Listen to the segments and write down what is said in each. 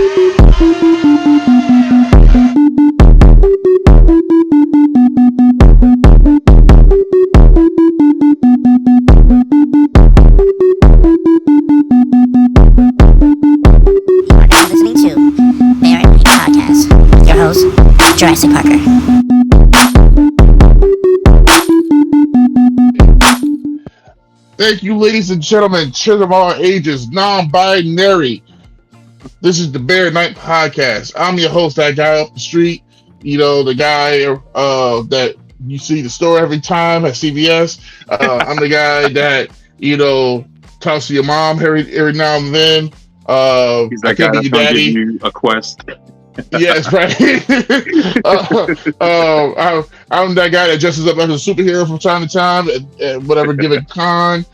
Listening to BearatNight podcast with your host, Jurassic Parker. Thank you, ladies and gentlemen, children of all ages, non-binary. This is the BearatNight podcast. I'm your host, that guy up the street. You know, the guy that you see the store every time at CVS. I'm the guy that, you know, talks to your mom every now and then. He's that guy that's going to give you a quest. Yes, right. I'm that guy that dresses up like a superhero from time to time at whatever given con.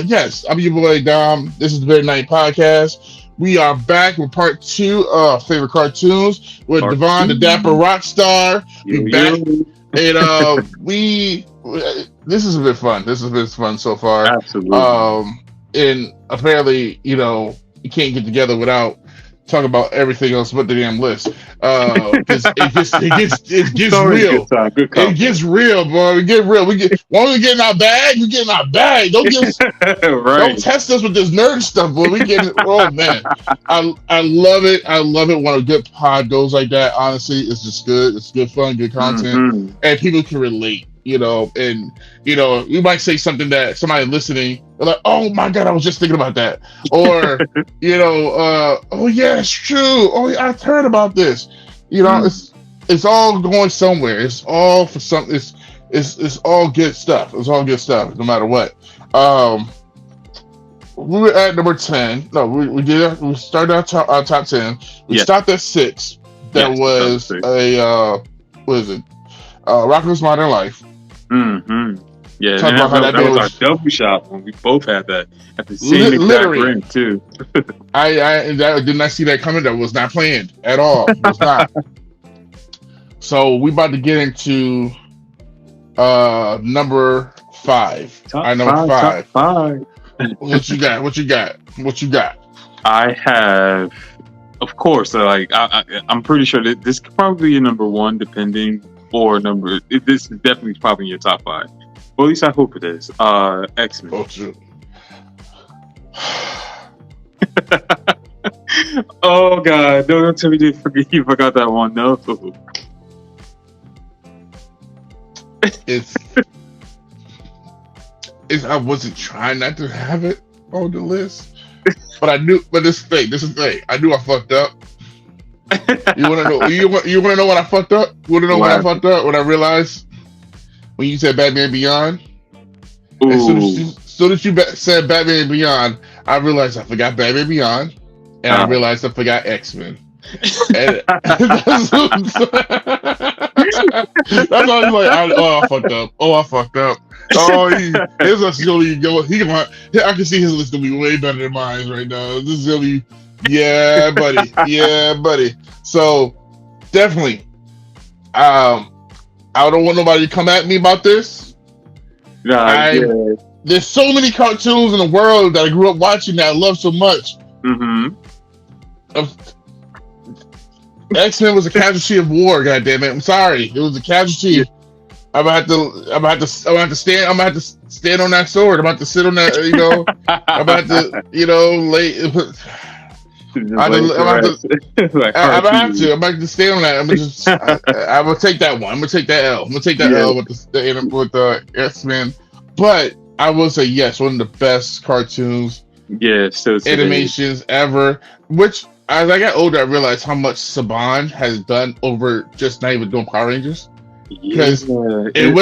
Yes, I'm your boy Dom. This is the BearatNight podcast. We are back with part 2 of favorite cartoons with Davon, the Dapper rock star. We back, and this has been fun. This has been fun so far. Absolutely. And apparently, you know, you can't get together without talk about everything else but the damn list. It gets real. It gets real, boy. We get real. When we get in our bag, we get in our bag. Don't don't test us with this nerd stuff, boy. We get oh man. I love it. I love it when a good pod goes like that. Honestly, it's just good. It's good fun, good content, and people can relate. You know, and you know, you might say something that somebody listening, they're like, "Oh my god, I was just thinking about that," or you know, "Oh yeah, it's true. Oh, yeah, I've heard about this." You know, it's all going somewhere. It's all for something. It's all good stuff. It's all good stuff, no matter what. We were at number 10. No, we started our top 10. We stopped at 6. That was what is it? Rocko's Modern Life. Yeah, man, that was our double shot when we both had that at the same exact ring too. I did not see that coming. That was not planned at all. It was not. So we about to get into number 5. Top five. What you got? I have, of course. I'm pretty sure that this could probably be a number 1, depending. Or number. This is definitely probably in your top 5. Well, at least I hope it is. X-Men. Oh, true. Oh God! No, don't tell me you forgot that one. No. It's. I wasn't trying not to have it on the list, but I knew. But this is the thing. I knew I fucked up. You want to know? You want to know what I fucked up? You want to know what I fucked up? What I realized when you said Batman Beyond. As soon as you said Batman Beyond, I realized I forgot Batman Beyond, and I realized I forgot X-Men. And that's all. I was like, I fucked up. I fucked up. His list gonna go. I can see his list gonna be way better than mine right now. This is gonna be. Yeah, buddy. So, definitely, I don't want nobody to come at me about this. There's so many cartoons in the world that I grew up watching that I love so much. X-Men was a casualty of war. Goddamn it! I'm sorry, it was a casualty. I'm gonna have to stand on that sword. I'm about to sit on that. You know, I'm about to. You know, lay. I'm gonna have to stay on that. I'm gonna take that one. I'm gonna take that L. I'm gonna take that L with the X-Men. But I will say yes, one of the best cartoons, animations ever. Which as I got older, I realized how much Saban has done over just not even doing Power Rangers. Because if it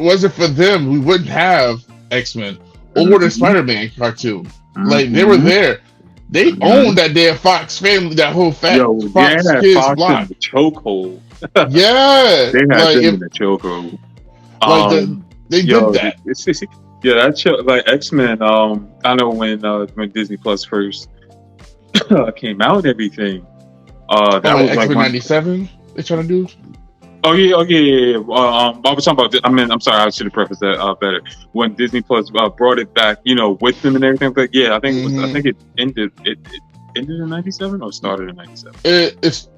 wasn't for them, we wouldn't have X-Men or the Spider-Man cartoon. Like they were there. They own that damn Fox family, that whole Fox Kids Fox block. In the chokehold. Yeah, they had them in the chokehold. They did that. That show, like X-Men. I know when Disney Plus first came out and everything. That was X-Men like '97. They trying to do. Oh yeah. I was talking about. I'm sorry. I should have prefaced that better. When Disney Plus brought it back, with them and everything. But yeah, I think it was. I think it ended. It ended in 97 or started in 97? It's.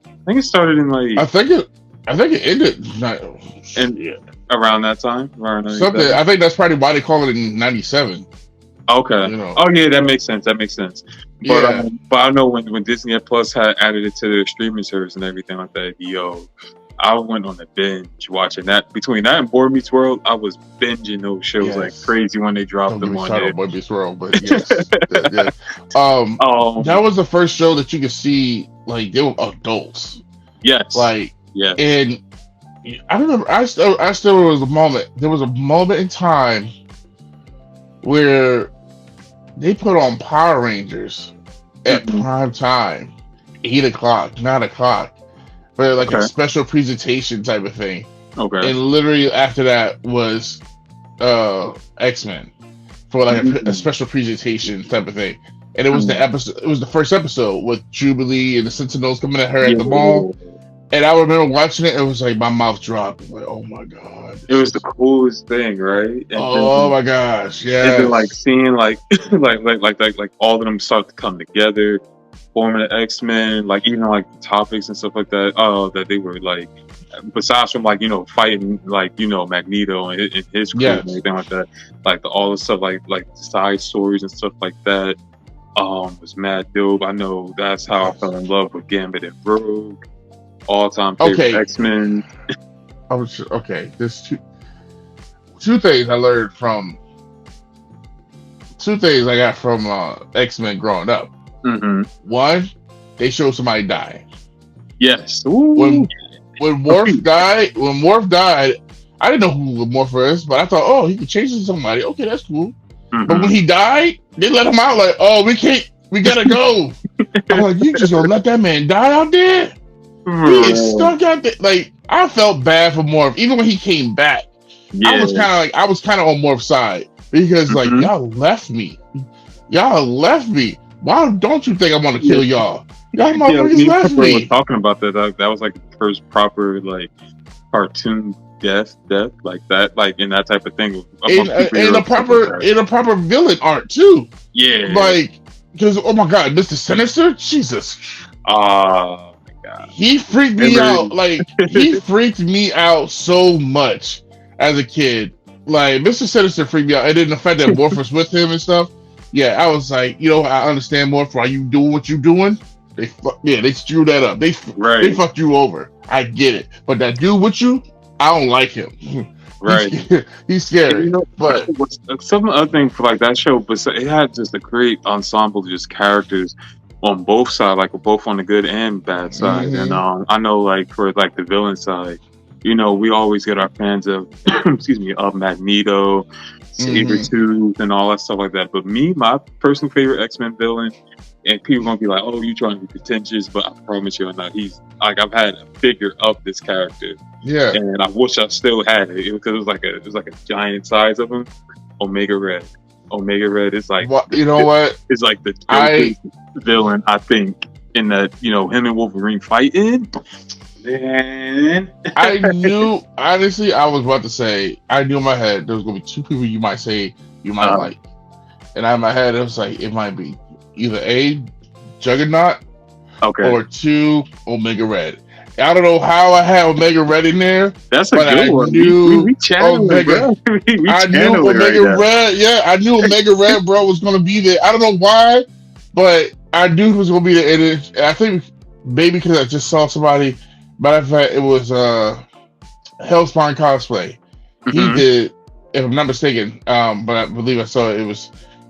I think it started in like. I think it ended. And yeah. Around that time, around 97? Something. I think that's probably why they call it in 97. Okay. You know. Oh yeah, that makes sense. But Yeah. But I know when Disney Plus had added it to their streaming service and everything like that, yo, I went on a binge watching that. Between that and Boy Meets World, I was binging those shows like crazy when they dropped them on there. Boy Meets World, but yes, yeah. That was the first show that you could see like they were adults. Yes. Like yeah. And I remember I still there was a moment in time where they put on Power Rangers at prime time, 8:00, 9:00. For like a special presentation type of thing. Okay. And literally after that was X-Men for like a special presentation type of thing. And it was the episode. It was the first episode with Jubilee and the Sentinels coming at her at the mall. And I remember watching it. It was like my mouth dropped. I'm like, oh my god! It was the coolest thing, right? And oh my gosh! Yeah. And then like seeing like like all of them start to come together, forming the X-Men, like even like the topics and stuff like that. Oh, that they were like, besides from like fighting like Magneto and his crew and everything like that, like all the stuff like the side stories and stuff like that. Was mad dope. I know that's how I fell in love with Gambit and Rogue. All-time favorite X-Men. There's two things I learned from. Two things I got from X-Men growing up. One, they show somebody die. Yes. When Worf died, I didn't know who Worf is, but I thought, oh, he could change into somebody. Okay, that's cool. But when he died, they let him out. Like, oh, we gotta go. I'm like, you just gonna let that man die out there? He is stuck out there. Like, I felt bad for Morph, even when he came back. Yeah. I was kind of on Morph's side because like y'all left me. Why don't you think I want to kill y'all? Y'all motherfuckers left me. We were talking about that. That was like the first proper like cartoon death like that, like in that type of thing. In a proper villain art too. Yeah. Like, because oh my god, Mr. Sinister, Jesus. He freaked me out. Like he freaked me out so much as a kid. Like Mr. Sinister freaked me out, and then the fact that Morph was with him and stuff. Yeah, I was like, I understand Morph. Why you doing what you doing? They screwed that up. They fucked you over. I get it, but that dude with you, I don't like him. Right, he's scary. But some other thing for like that show, but it had just a great ensemble of just characters on both sides, like both on the good and bad side. And I know like for like the villain side, we always get our fans of of Magneto, Sabretooth, and all that stuff like that. But my personal favorite X-Men villain, and people are gonna be like, "Oh, you trying to be pretentious?" But I promise you, he's like I've had a figure of this character. Yeah, and I wish I still had it because it was like a giant size of him. Omega Red. Omega Red is like what? It's like the villain, I think, in that him and Wolverine fighting. Man, I knew honestly. I was about to say I knew in my head there was gonna be two people you might say you might like, and in my head it was like it might be either A, Juggernaut, or 2, Omega Red. I don't know how I had Omega Red in there. That's a good one. We channeled Omega. I knew Omega Red. Yeah, I knew Omega Red, bro, was going to be there. I don't know why, but I knew he was going to be there. And I think maybe because I just saw somebody. Matter of fact, it was Hellspawn Cosplay. He did, if I'm not mistaken, but I believe I saw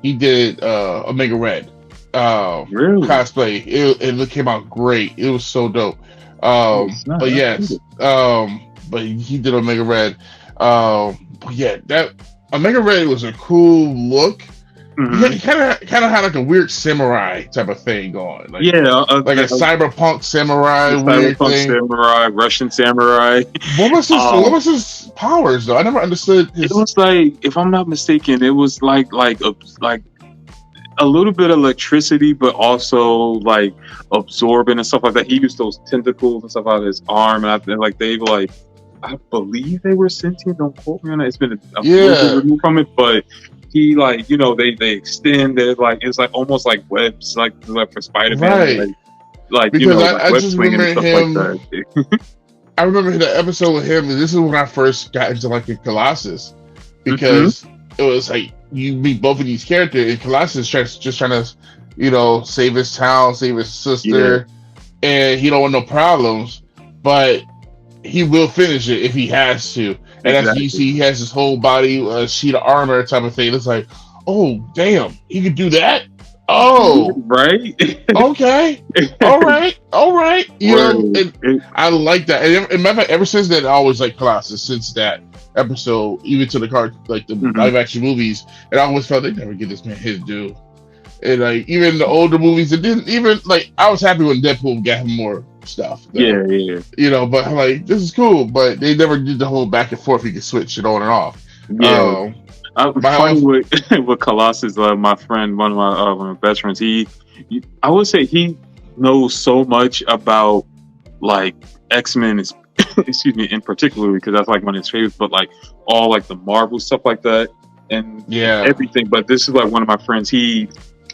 he did Omega Red cosplay. It came out great. It was so dope. But yes, but he did Omega Red. But yeah, that Omega Red was a cool look. He kind of had like a weird samurai type of thing going. Like, like a cyberpunk samurai weird thing. Samurai, Russian samurai. What was his powers though? I never understood. It was like, if I'm not mistaken, it was like a little bit of electricity, but also like absorbing and stuff like that. He used those tentacles and stuff out of his arm, and I believe they were sentient. Don't quote me on that. It's been a little bit removed from it, but he like they extend it, like it's like almost like webs, like for Spider-Man, right. like Because like I web just swinging and remember stuff like him. that. I remember the episode with him, and this is when I first got into like the Colossus, Hmm. because it was like you meet both of these characters, and Colossus just trying to, save his town, save his Yeah, sister, and he don't want no problems, but he will finish it if he has to. And as you exactly. see, he has his whole body sheet of armor type of thing. It's like, oh damn, he could do that. Oh, Right. okay, all right. Word. And I like that. And matter of fact, ever since then, I always like Colossus since that episode, even to the card, like the Mhm. live action movies. And I always felt they never get this man his due. And like even the older movies, it didn't even like. I was happy when Deadpool got him more stuff, though. Yeah, yeah, But I'm like, this is cool, but they never did the whole back and forth. You can switch it on and off. yeah. My Funny off, with with Colossus, my friend, one of my best friends. I would say he knows so much about like X-Men, excuse me, in particular, because that's like one of his favorites. But like all like the Marvel stuff like that and yeah, everything. But this is like one of my friends. He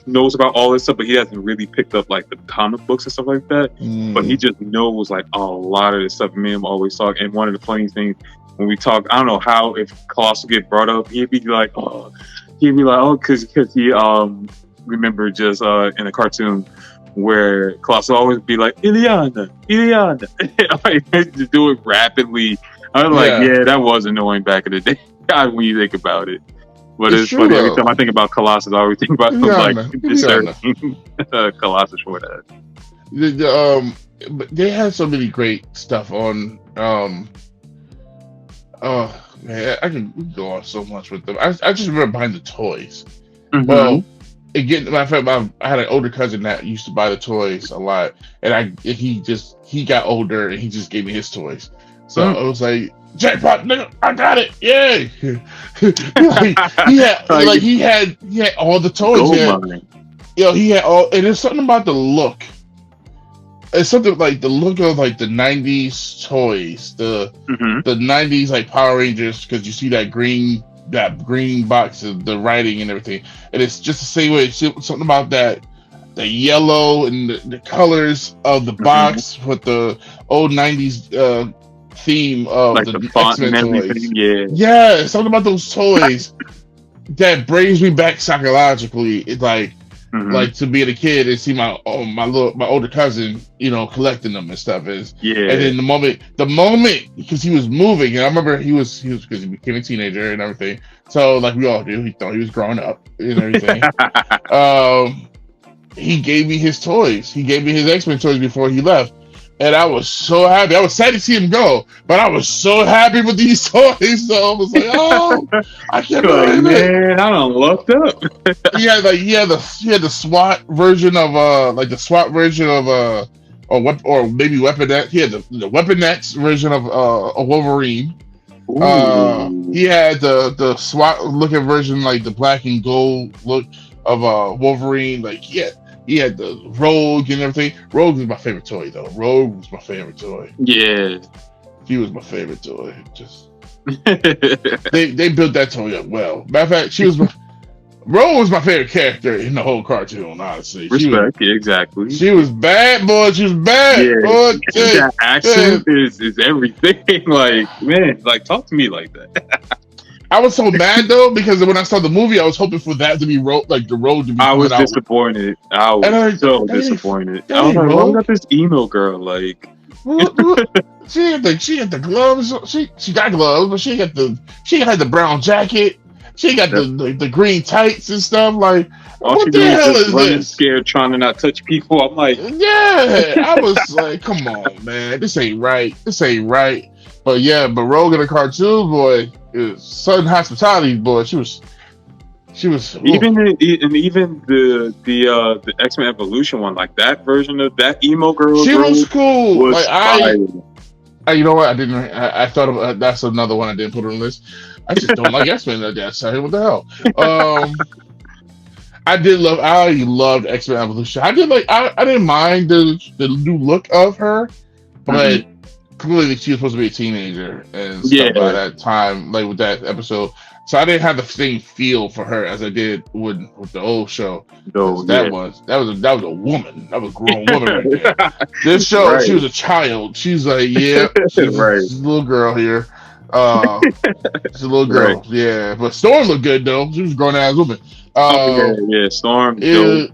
knows about all this stuff, but he hasn't really picked up like the comic books and stuff like that. But he mm, just knows like a lot of this stuff. Me and him always talk. And one of the funny things when we talk, I don't know how if Colossal get brought up, he'd be like, oh, because he remember just in a cartoon where Colossal always be like Ileana, like just do it rapidly. I was like, yeah. yeah, that was annoying back in the day. God, when you think about it. But It's it's true funny every time though. I think about Colossus, I always think about him like Ileana. discerning Colossus for that. But they had so many great stuff on. Oh man, I can go on so much with them. I just remember buying the toys. Mm-hmm. Well, again, matter of fact, I had an older cousin that used to buy the toys a lot, and he got older and he just gave me his toys. So Mm. it was like jackpot, nigga, I got it, yay! Like He had all the toys. gold mine. He had all, and there's something about the look. It's something like the look of like the '90s toys, Mm-hmm. the '90s like Power Rangers, because you see that green box of the writing and everything, and it's just the same way. It's something about that, the yellow and the colors of the Mm-hmm. box with the old '90s theme of Like the the font and X-Men toys. everything. Yeah. Yeah, something about those toys that brings me back psychologically. It's Mm-hmm. like to being a kid and see my older cousin, collecting them and stuff is, and Yeah. then the moment because he was moving, and I remember he was because he became a teenager and everything. So like we all do, he thought he was growing up and everything. um, he gave me his toys. He gave me his X-Men toys before he left. And I was so happy. I was sad to see him go, but I was so happy with these toys. So I was like, "Oh, I can't Like, believe it!" man, I done lucked up. He had the SWAT version of or maybe Weapon X. He had the Weapon X version of a Wolverine. Ooh. He had the SWAT looking version, like the black and gold look of Wolverine. Like he had the Rogue and everything. Rogue was my favorite toy though. Rogue was my favorite toy. Yeah. He was my favorite toy. Just they built that toy up well. Matter of fact, Rogue was my favorite character in the whole cartoon. Honestly, Respect. Yeah, exactly. she was bad, boy. She was bad, Yeah. boy. That accent Yeah. is everything. Like, man, like talk to me like that. I was so mad though because when I saw the movie, I was hoping for that to be like the road to be I coming was out. disappointed. I And was so that ain't- disappointed. that I was ain't like, why we Rogue. got this emo girl? Like, She had the gloves. She got gloves, but she had the brown jacket. She got the green tights and stuff. Like, all she what the doing hell is just is running this? scared, trying to not touch people. I'm like, Yeah, I was like, come on, man, this ain't right. This ain't right. But yeah, but Rogue in the cartoon, boy, is Southern Hospitality, boy. She was. even the X-Men Evolution one, like that version of that emo girl, She was Rogue cool. was Like fire. you know what? I didn't. I thought of that's another one I didn't put on the list. I just don't like X-Men. I guess. What the hell? I loved X-Men Evolution. I didn't mind the new look of her, but clearly she was supposed to be a teenager and stuff by Yeah. that time, like with that episode. So I didn't have the same feel for her as I did with the old show. Though, Because yeah. that was a woman. That was a grown woman right there. This show, Right. she was a child. She's like, yeah, Right. she's a little girl here. She's a little Right. girl, yeah. But Storm looked good though. She was a grown ass woman. Oh yeah. Storm. Dope.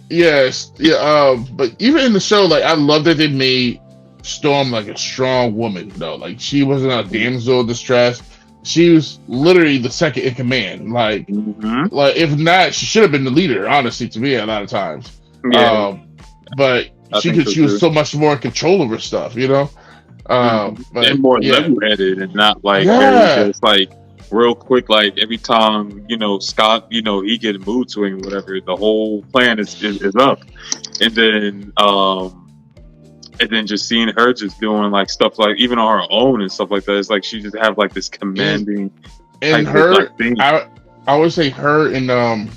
Yes, yeah. But even in the show, like I love that they made Storm like a strong woman though. Like she wasn't a damsel in distress. She was literally the second in command. Like if not, she should have been the leader. Honestly, to me, a lot of times. Yeah. But she was so much more in control of her stuff, you know. But and more yeah, level-headed and not like yeah, very just like real quick. Like every time Scott, he get a mood swing or whatever, the whole plan is up, and then just seeing her just doing like stuff like even on her own and stuff like that. It's like she just have like this commanding. And type her, of, like, thing. I would say her and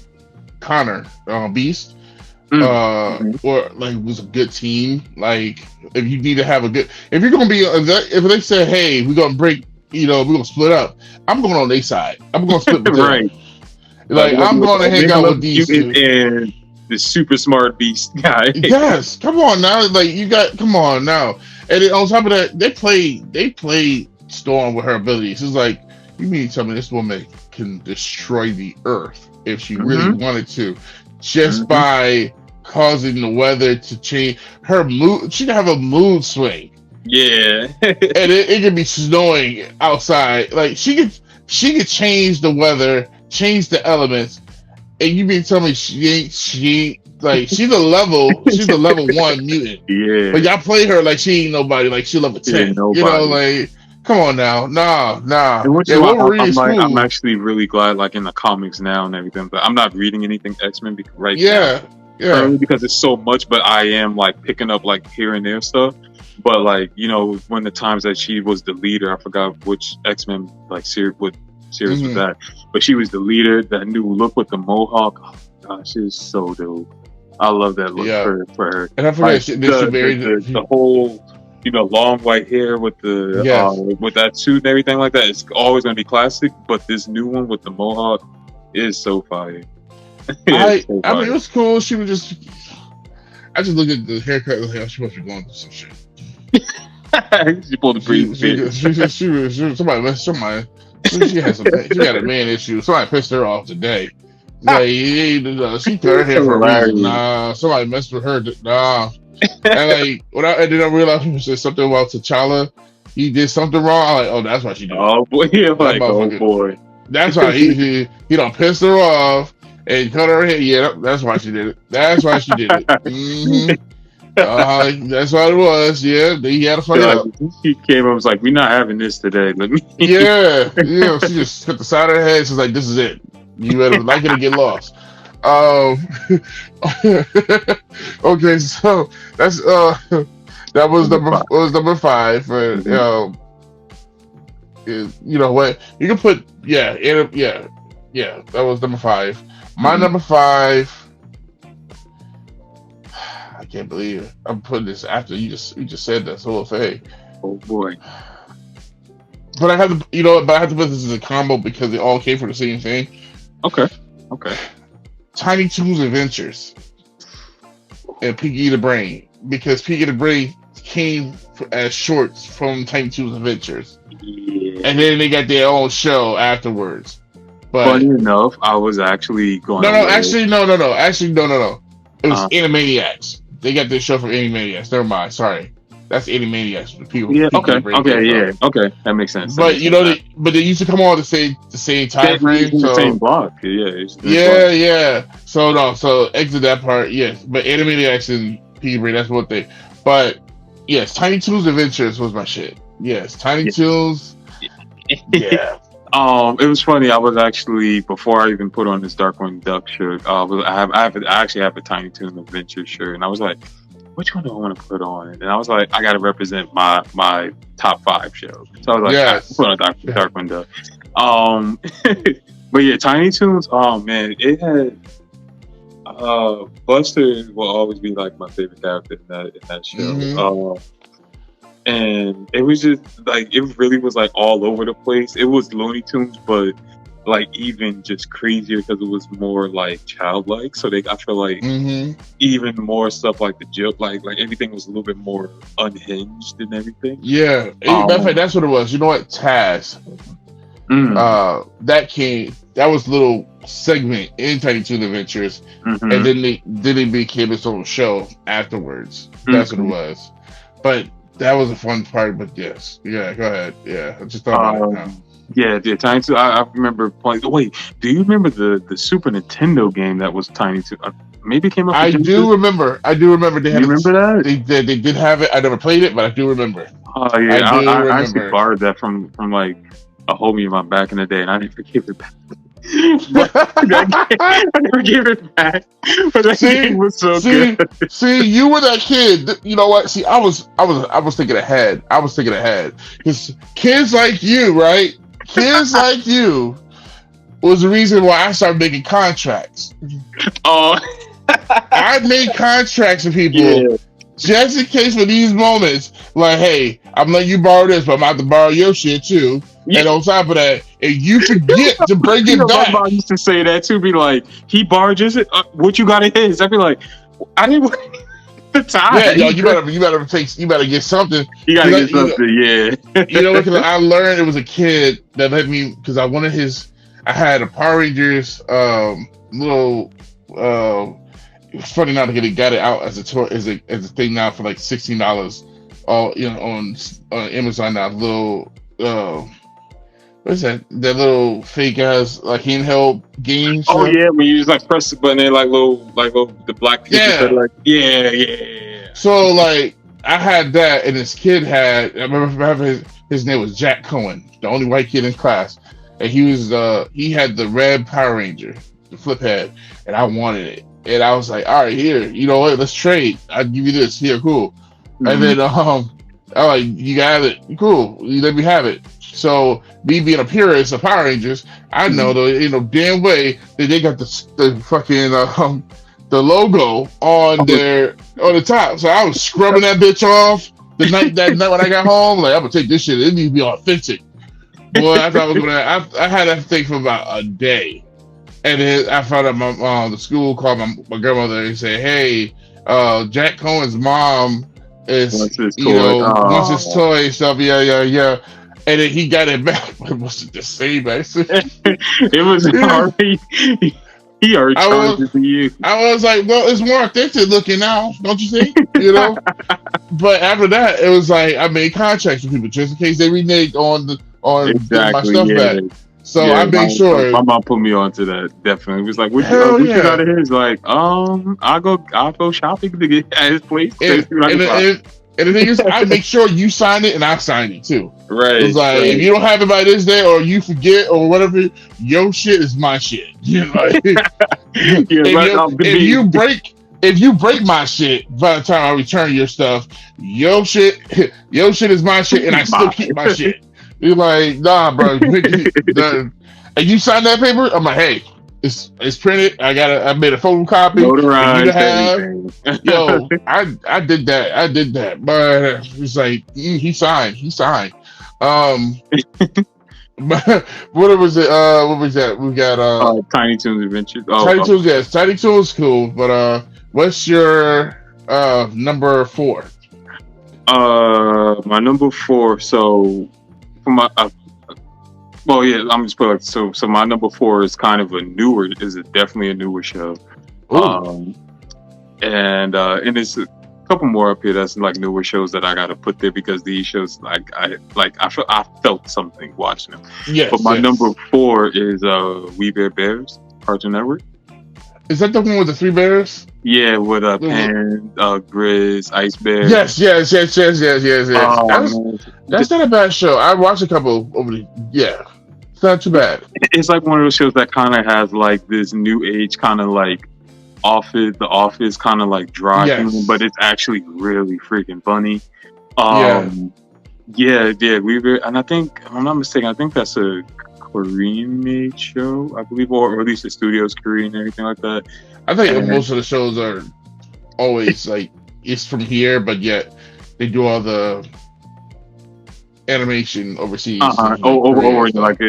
Connor, Beast. Or like was a good team. Like if you need to have if you're gonna be if they say, hey, we're gonna break, we're gonna split up, I'm going on their side. I'm gonna split with them. Right. Like I'm gonna hang out with these two. And the super smart Beast guy. Yes, come on now. Like come on now. And then on top of that, they played Storm with her abilities. It's like, you mean to tell me this woman can destroy the earth if she really wanted to, just by causing the weather to change her mood. She can have a mood swing. Yeah. And it can be snowing outside. Like she could change the weather, change the elements. And you mean to tell me she's a level 1 mutant. Yeah. But y'all play her like she ain't nobody, like she level 10. Like come on now. Nah. And which is why I'm actually really glad, like in the comics now and everything, but I'm not reading anything X-Men now. Yeah. Because it's so much, but I am like picking up like here and there stuff. But like, when the times that she was the leader, I forgot which X-Men like series was that, but she was the leader. That new look with the mohawk, oh gosh, she's so dope. I love that look for her. And I forgot the whole long white hair with the with that suit and everything like that. It's always going to be classic, but this new one with the mohawk is so fire. I mean, it was cool. She was I just looked at the haircut and like, she must be going through some shit. She pulled the breeze. She had a man issue. Somebody pissed her off today. Like, she cut her hair for a reason. Nah, somebody messed with her. Nah. And like, and then I realized he said something about T'Challa. He did something wrong. I'm like, oh, that's why she did it. Oh boy, oh boy. That's why he done pissed her off and cut her hair. Yeah, that's why she did it. That's why she did it. That's what it was. Yeah, he had to fuck it up. He came up and was like, "We're not having this today." Yeah. She just cut the side of her head. She's like, "This is it. You either like it or get lost." Okay, so that's that was number 5. You know what? You can put that was number 5. My number 5. I can't believe it. I'm putting this after you just said this whole thing. Oh boy! But I have to, but I have to put this as a combo because they all came from the same thing. Okay. Tiny Toons Adventures and Pinky the Brain, because Pinky the Brain came as shorts from Tiny Toons Adventures, and then they got their own show afterwards. But funny enough, I was actually going. No. It was Animaniacs. They got this show from Animaniacs. Never mind. Sorry, that's Animaniacs. The people. Yeah. Okay. That makes sense. But but they used to come on the same time frame. The same block. Yeah. So exit that part. Yes, but Animaniacs and Pinky Brain. That's what they. But yes, Tiny Toons Adventures was my shit. Yes, Tiny Toons. Yeah. It was funny. I was actually, before I even put on this Darkwing Duck shirt, I actually have a Tiny Toon Adventure shirt, and I was like, which one do I want to put on? And I was like, I got to represent my top 5 shows. So I was like, I put on Darkwing Duck. But yeah, Tiny Toons. Oh man, it had Buster will always be like my favorite character in that show. And it was just like, it really was like all over the place. It was Looney Tunes, but like even just crazier because it was more like childlike. So I feel like Mm-hmm. even more stuff like the joke, like everything was a little bit more unhinged and everything. Yeah. Matter of fact, that's what it was. You know what? Taz. Mm, That was a little segment in Tiny Toon Adventures, and mhm, then it became its own show afterwards. That's what it mhm. was. But that was a fun part. But yes, yeah, go ahead. Yeah, I just thought about it now. Yeah, the Tiny Toon. I remember playing. Wait, do you remember the Super Nintendo game that was Tiny Toon? Maybe it came up for I Genesis. do remember. I do remember they You had remember that? they did have it. I never played it, but I do remember. Oh I yeah, do I actually remember. borrowed that from like a homie of mine back in the day, and I never gave it back. But I never gave it back. But that game see, was so good. see, you were that kid. You know what? See, I was thinking ahead. I was thinking ahead because kids like you, right? Kids like you was the reason why I started making contracts. Oh I made contracts with people yeah, just in case for these moments. Like, hey, I'm letting you borrow this, but I'm about to borrow your shit too. yeah. And on top of that, if you forget to bring You it know, my back, mom used to say that too. Be like, he barges it. What you got in his? I'd be like, I didn't want the yeah, time. yo, you better get something. You gotta Because get something. you know, Yeah. because I learned it was a kid that let me because I wanted his. I had a Power Rangers little. It's funny now that he got it out as a toy as a thing now for like $16. All on Amazon now. Little what is that? That little fake ass like handheld game Oh stuff. yeah, when you just like press the button, and like little the black picture said Yeah. like yeah. So like I had that, and this kid had. I remember his name was Jack Cohen, the only white kid in class, and he had the red Power Ranger, the flip head, and I wanted it, and I was like, all right, here, you know what? Let's trade. I'll give you this. Here, cool. And Mhm. then I like you got it, cool. You let me have it. So me being a purist of Power Rangers, I know Mhm. damn way that they got the fucking the logo on the top. So I was scrubbing that bitch off that night when I got home. Like I'm gonna take this shit. It needs to be authentic. Boy, I thought I was gonna. I had that thing for about a day, and then I found out the school called my grandmother and said, "Hey, Jack Cohen's mom is What's this toy? wants his Oh, toy stuff. Yeah, yeah, yeah." And then he got it back, but it wasn't the same. it was Yeah. already he already I charged was it to you. I was like, well, it's more authentic looking now, don't you think? But after that, it was like I made contracts with people just in case they reneged on getting my Exactly. stuff back. Yeah. So Yeah, I made sure, my mom put me onto that. Definitely, it was like, hell what you got yeah. in his? Like, I'll go shopping to get at his place. See And what I and can find. and the thing is, I make sure you sign it and I sign it too. It was Right, like if right. you don't have it by this day or you forget or whatever, your shit is my shit. Like, Yeah, but if you break my shit by the time I return your stuff, your shit is my shit, and I still keep my shit. You're like, nah, bro. And you sign that paper, I'm like, hey, it's printed. I made a photocopy for you to notarized have. everything. Yo, I did that. I did that. But it's like he signed. Um, but what was it? What was that? We got Tiny Toons Adventures. Tiny Toons. Yes, Tiny Toons cool. But what's your number 4? My number 4. So for my well, yeah, I'm just put like so. My number 4 is kind of definitely a newer show. Ooh. And there's a couple more up here that's like newer shows that I gotta put there because these shows I felt something watching them. Yes. But my yes. number 4 is We Bare Bears, Cartoon Network. Is that the one with the 3 bears? Yeah, with Pan, Grizz, Ice Bear. Yes. Man. That's not a bad show. I watched a couple over the. Yeah, it's not too bad. It's like one of those shows that kind of has like this new age kind of like the office kind of like dry Yes. humor, but it's actually really freaking funny. Yeah. Yeah, and I think, if I'm not mistaken, I think that's a Korean made show, I believe, or at least the studio's Korean and everything like that. I think And- most of the shows are always like it's from here, but yet they do all the animation overseas. In, like, Over Korea and in stuff. like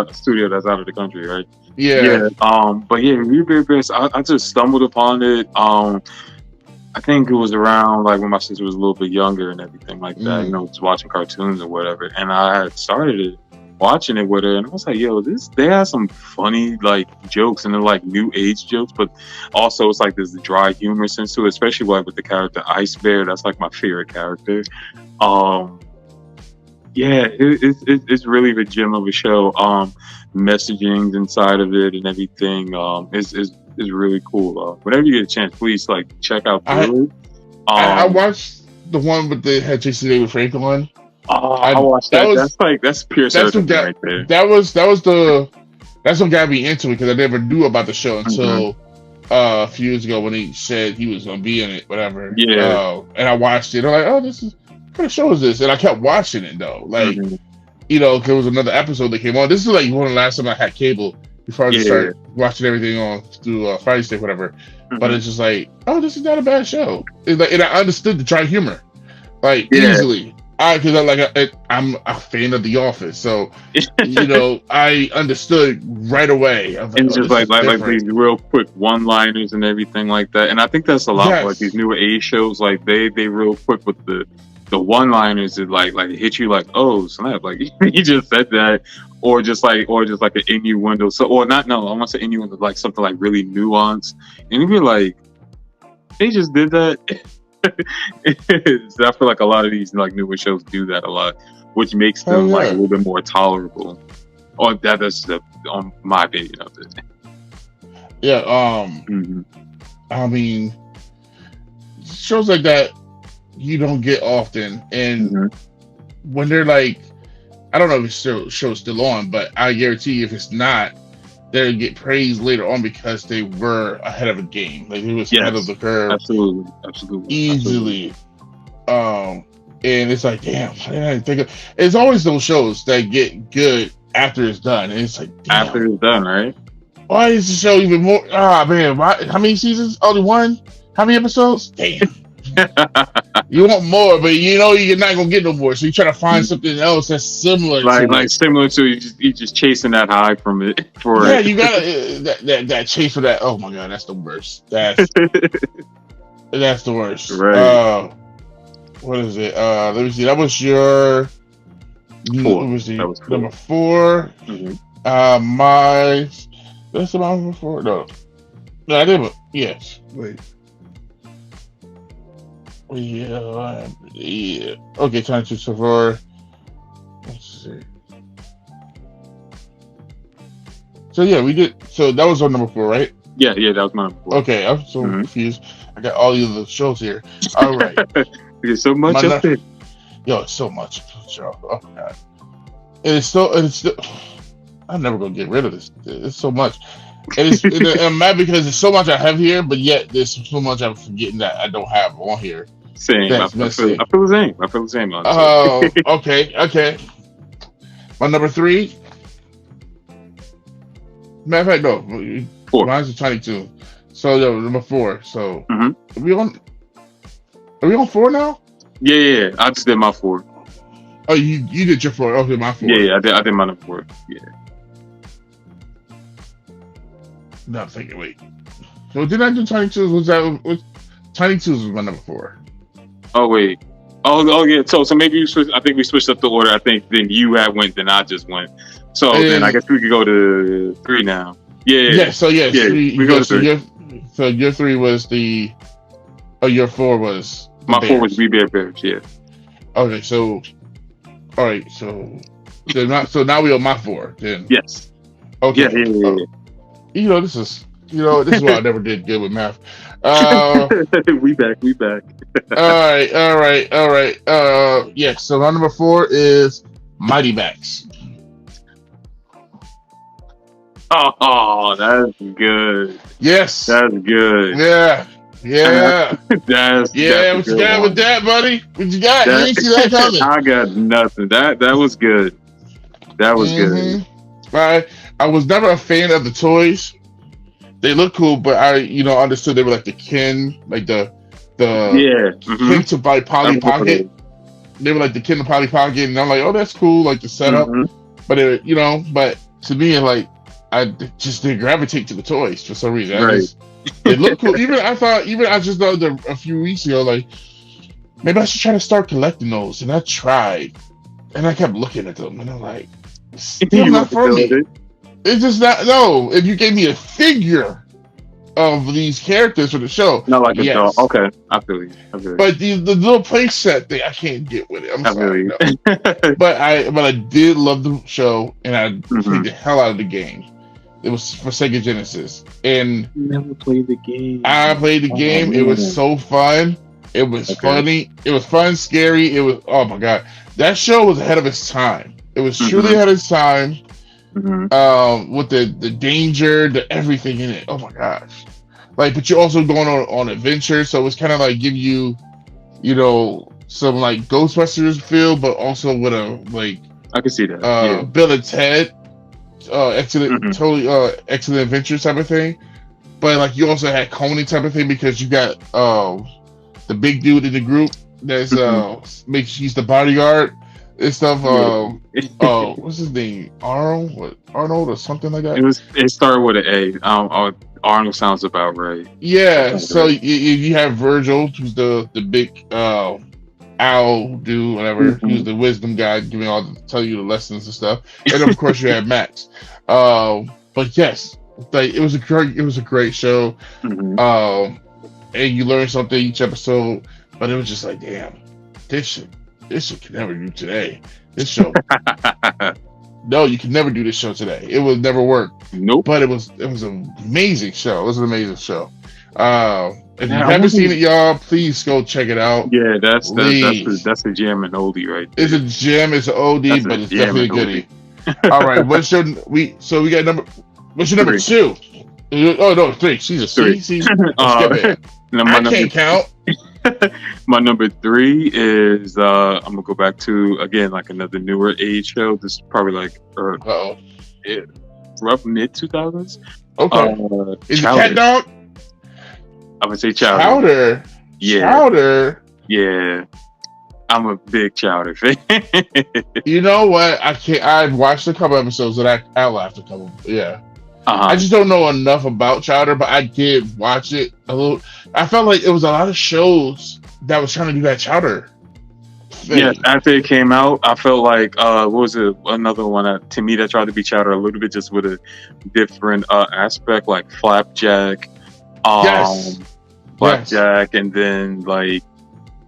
a studio that's out of the country, right? Yeah. But yeah, We Bare Bears. I just stumbled upon it. I think it was around like when my sister was a little bit younger and everything like that. You know, just watching cartoons or whatever. And I had started it, watching it with her, and I was like, "Yo, they have some funny like jokes, and they're like new age jokes, but also it's like this dry humor sense to it, especially like with the character Ice Bear. That's like my favorite character. Yeah, it's really the gem of a show. Messaging inside of it and everything is really cool. Whenever you get a chance, please like check out Blerd. I watched the one with the had Jason David Franklin one. I watched that. That's pure serotonin right there. That's what got me into it, because I never knew about the show until a few years ago when he said he was gonna be in it, whatever. Yeah. And I watched it. I'm like, oh, this is what kind of show is this? And I kept watching it though, like you know, there was another episode that came on. This is like one of the last time I had cable before I just started watching everything on through Friday Stick, whatever. But it's just like, oh, this is not a bad show. It's like, and I understood the dry humor, like easily. Because I'm a fan of The Office, so you know I understood right away. And just like these real quick one-liners and everything like that. And I think that's a lot of like these newer age shows. Like they real quick with the one-liners that like hit you like, oh snap, like he just said that, or just like an innuendo. So I want to say innuendo, like something like really nuanced, and you'd be like, they just did that. So I feel like a lot of these like newer shows do that a lot, which makes them like a little bit more tolerable. Or that's on my opinion of it. Yeah. I mean, shows like that you don't get often, and when they're like, I don't know if the show's still on, but I guarantee if it's not, they'll get praised later on because they were ahead of the game. Like, it was ahead of the curve. Absolutely. Easily. And it's like, damn, I didn't think of. It's always those shows that get good after it's done. And it's like, damn. After it's done, right? Why is the show even more? Ah, man. How many seasons? Only one? How many episodes? Damn. You want more, but you know you're not gonna get no more. So you try to find something else that's similar, similar to you just chasing that high from it. You gotta that chase for that. Oh my god, that's the worst. That's the worst. Right. What is it? Let me see. That was your number 4. That's the number 4. No, I didn't. Yes. Wait. Yeah. Okay, time to survive. Let's see. So yeah, we did. So that was our number 4, right? Yeah, that was my number 4. Okay, I'm so confused. I got all the other shows here. All right. There's so much up there. Yo, it's so much. Oh my god. It's still. I'm never gonna get rid of this. It's so much. And I'm mad because there's so much I have here, but yet there's so much I'm forgetting that I don't have on here. Same. I feel the same. Oh, okay. My number 3. Matter of fact, no. 4. Mine's a tiny too. So number 4. So are we on 4 now? Yeah. I just did my 4. Oh, you did your 4. Okay, my 4. Yeah. I did my number 4. Yeah. No, I'm thinking. Wait. So did I do Tiny Toons? Was Tiny Toons was my number 4? Oh wait. Oh yeah. So maybe you switched. I think we switched up the order. I think then you went, then I just went. So then I guess we could go to 3 now. Yeah. So yes. Yeah. We go to 3. So your 3 was the. Oh, your 4 was. My 4 was We Bare Bears. Yeah. Okay. So. All right. So. Now we on my 4 then. Yes. Okay. Yeah. You know, this is why I never did good with math. We back. All right. Yes. So my number 4 is Mighty Max. Oh, that's good. Yes. That's good. Yeah. That's what you got with that, buddy? What you got? You didn't see that coming. I got nothing. That was good. That was good. I was never a fan of the toys. They look cool, but I understood they were like the Ken, like the Ken to buy Polly Pocket. they were like the kid in the Polly Pocket, and I'm like, oh, that's cool, like the setup. Mhm. But but to me, like I just didn't gravitate to the toys for some reason. Right. They look cool. Even I just thought a few weeks ago, like maybe I should try to start collecting those, and I tried, and I kept looking at them, and I'm like, still You not for me. it. It's just not. No, if you gave me a figure of these characters for the show, Not like a yes. doll. Okay, I feel you. But the little play set thing, I can't get with it. I'm I sorry. feel you. No. But I did love the show, and I played the hell out of the game. It was for Sega Genesis, and Never played the game. I played the game. It was so fun. It was funny. It was fun, scary. It was, oh my god, that show was ahead of its time. It was truly ahead of its time. With the danger, the everything in it. Oh my gosh! Like, but you're also going on adventures, so it's kind of like give you, some like Ghostbusters feel, but also with a like. I can see that. Bill and Ted, excellent, totally excellent adventure type of thing. But like you also had Coney type of thing because you got the big dude in the group that's he's the bodyguard. And stuff. What's his name? Arnold or something like that. It started with an A. Arnold sounds about right. Yeah. So you have Virgil, who's the big owl dude, whatever. He's the wisdom guy, tell you the lessons and stuff. And then, of course you have Max. But yes, like it was a great show. And you learn something each episode. But it was just like, damn, this shit can never do today. This show, no, you can never do this show today. It would never work. Nope. But it was an amazing show. It was an amazing show. If you haven't seen it, y'all, please go check it out. Yeah, that's a gem and oldie right there. It's a gem. It's an oldie, but it's definitely a goodie. All right, what's your number 2? Oh no, 3. Jesus, 3. See, I can't count. My number 3 is I'm gonna go back to again like another newer age show. This is probably like rough mid 2000s. Okay. Is it Chowder. Cat Dog? I'm gonna say Chowder. Chowder. Yeah. Chowder. Yeah. I'm a big Chowder fan. You know what? I've watched a couple episodes and I laughed a couple. Yeah. I just don't know enough about Chowder, but I did watch it a little. I felt like it was a lot of shows that was trying to do that Chowder thing. Yeah, after it came out, I felt like what was it? Another one to me that tried to be Chowder a little bit, just with a different aspect, like Flapjack. Flapjack, and then like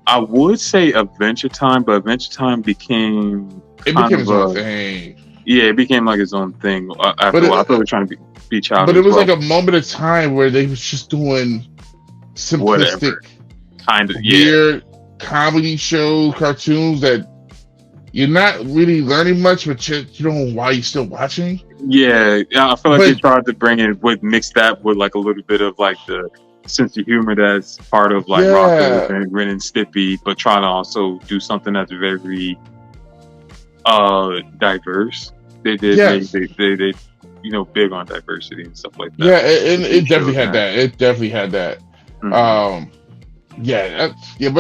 I would say Adventure Time, but Adventure Time became its own thing. Yeah, it became like its own thing. I thought it was trying to be Chowder. But it was like a moment of time where they was just doing simplistic, kind of weird comedy show cartoons that you're not really learning much, but you don't know why you're still watching. Yeah, I feel like they tried to mix that with like a little bit of like the sense of humor that's part of like Rocket and Ren and Stimpy, but trying to also do something that's very diverse. They did they big on diversity and stuff like that. Yeah, and it definitely had that. It definitely had that. But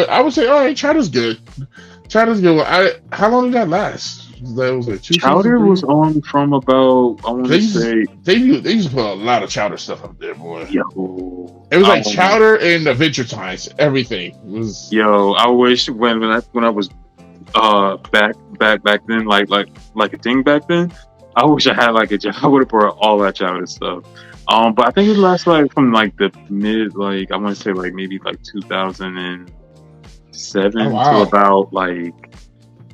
I would say, all right, Chowder's good. Chowder's good. How long did that last? That was like 2 Chowder was on from about, I want to say... They used to put a lot of Chowder stuff up there, boy. Yo. It was like Chowder and Adventure Times. Everything was... Yo, I wish when I was back then, like a thing back then, I wish I had like a job. I would have brought all that Chowder stuff. But I think it lasted like from like the mid, like I want to say like maybe like 2007 to about like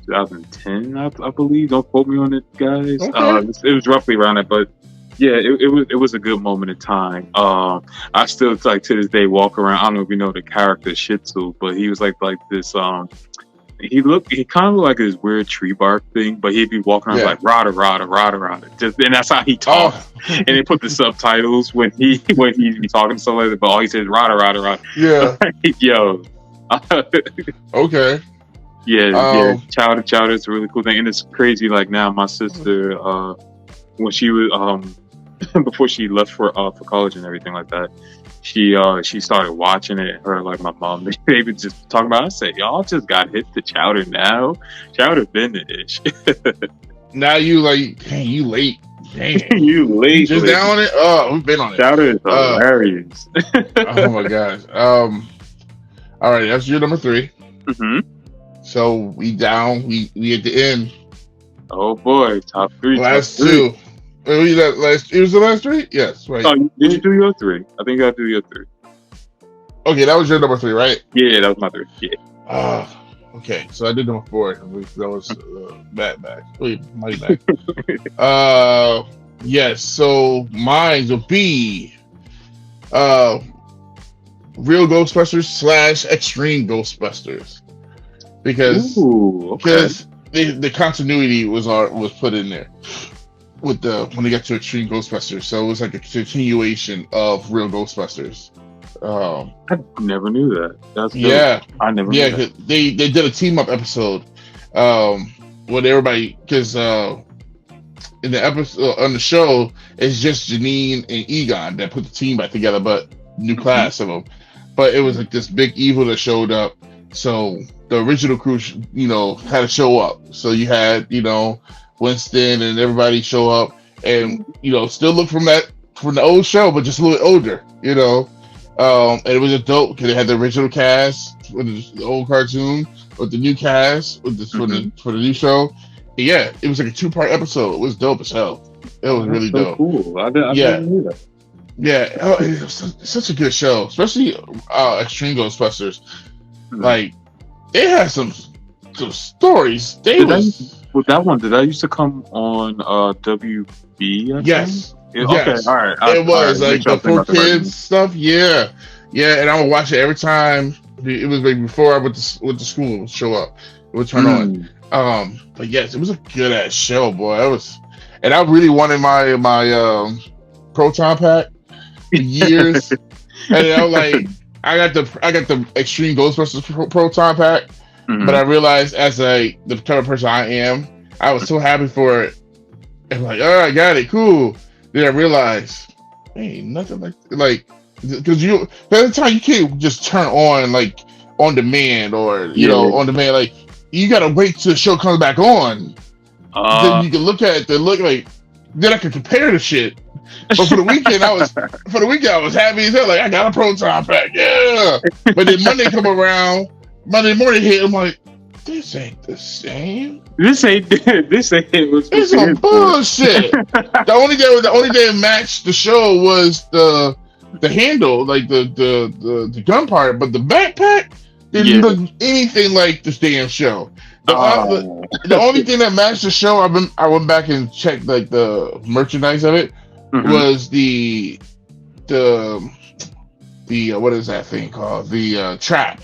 2010, I believe. Don't quote me on it, guys. Okay. It was roughly around that, but yeah, it was a good moment in time. I still like to this day walk around. I don't know if you know the character Shih Tzu, but he was like this. He kind of looked like this weird tree bark thing, but he'd be walking around like rada. Just, and that's how he talks. And they put the subtitles when he'd be talking so like that, but all he says is rada. Yeah. Yo. Okay. Yeah. Chowder is a really cool thing, and it's crazy. Like now, my sister, when she was before she left for college and everything like that, she started watching it. Her like my mom, they would just talking about. I said, y'all just got hit to Chowder now. Chowder been the ish. Now you like, dang, you late. Damn. You late, Just late. down on it? Oh, we've been on it. Chowder is hilarious. Oh my gosh. All right, that's your number 3. hmm So we down. We at the end. Oh boy, top 3. Last top 3. 2. It was the last 3? Yes, right. Oh, did you do your 3? I think I do your 3. Okay, that was your number 3, right? Yeah, that was my 3. Yeah. Okay, so I did number 4. That was back. Wait, my back. Yes. So mine will be Real Ghostbusters / Extreme Ghostbusters because Ooh, okay. the continuity was put in there with when they got to Extreme Ghostbusters, so it was like a continuation of Real Ghostbusters. I never knew that. That's dope. Yeah, I never knew that. they did a team up episode with everybody because in the episode on the show it's just Janine and Egon that put the team back together, but new class of them. But it was like this big evil that showed up, so the original crew, had to show up. So you had Winston and everybody show up, and still look from the old show, but just a little older, and it was a dope because they had the original cast with the old cartoon with the new cast with for the new show. And yeah, it was like a 2-part episode. It was dope as hell. It was really so dope. Cool. I didn't knew that. Yeah, it was such a good show, especially Extreme Ghostbusters. Like, they had some stories. Did that used to come on WB? Yes. Okay, yes. all right. It was like the 4Kids stuff. Yeah, and I would watch it every time. It was like before I went to school. It would show up. It would turn on. But yes, it was a good ass show, boy. And I really wanted my Proton Pack for years. And I was like, I got the Extreme Ghostbusters Proton Pack, but I realized as the type of person I am, I was so happy for it. And like, oh, I got it, cool. Then I realized, ain't nothing like because at the time you can't just turn on like on demand or on demand. Like you gotta wait till the show comes back on. Then you can look at it. Then I can compare the shit. But for the weekend, I was happy as hell. Like I got a Proton Pack, yeah. But then Monday morning hit. I'm like, this ain't the same. This ain't It's some bullshit. The only day it matched the show was the handle, like the gun part, but the backpack didn't look anything like this damn show. The only thing that matched the show, I went back and checked like the merchandise of it was the what is that thing called? The trap,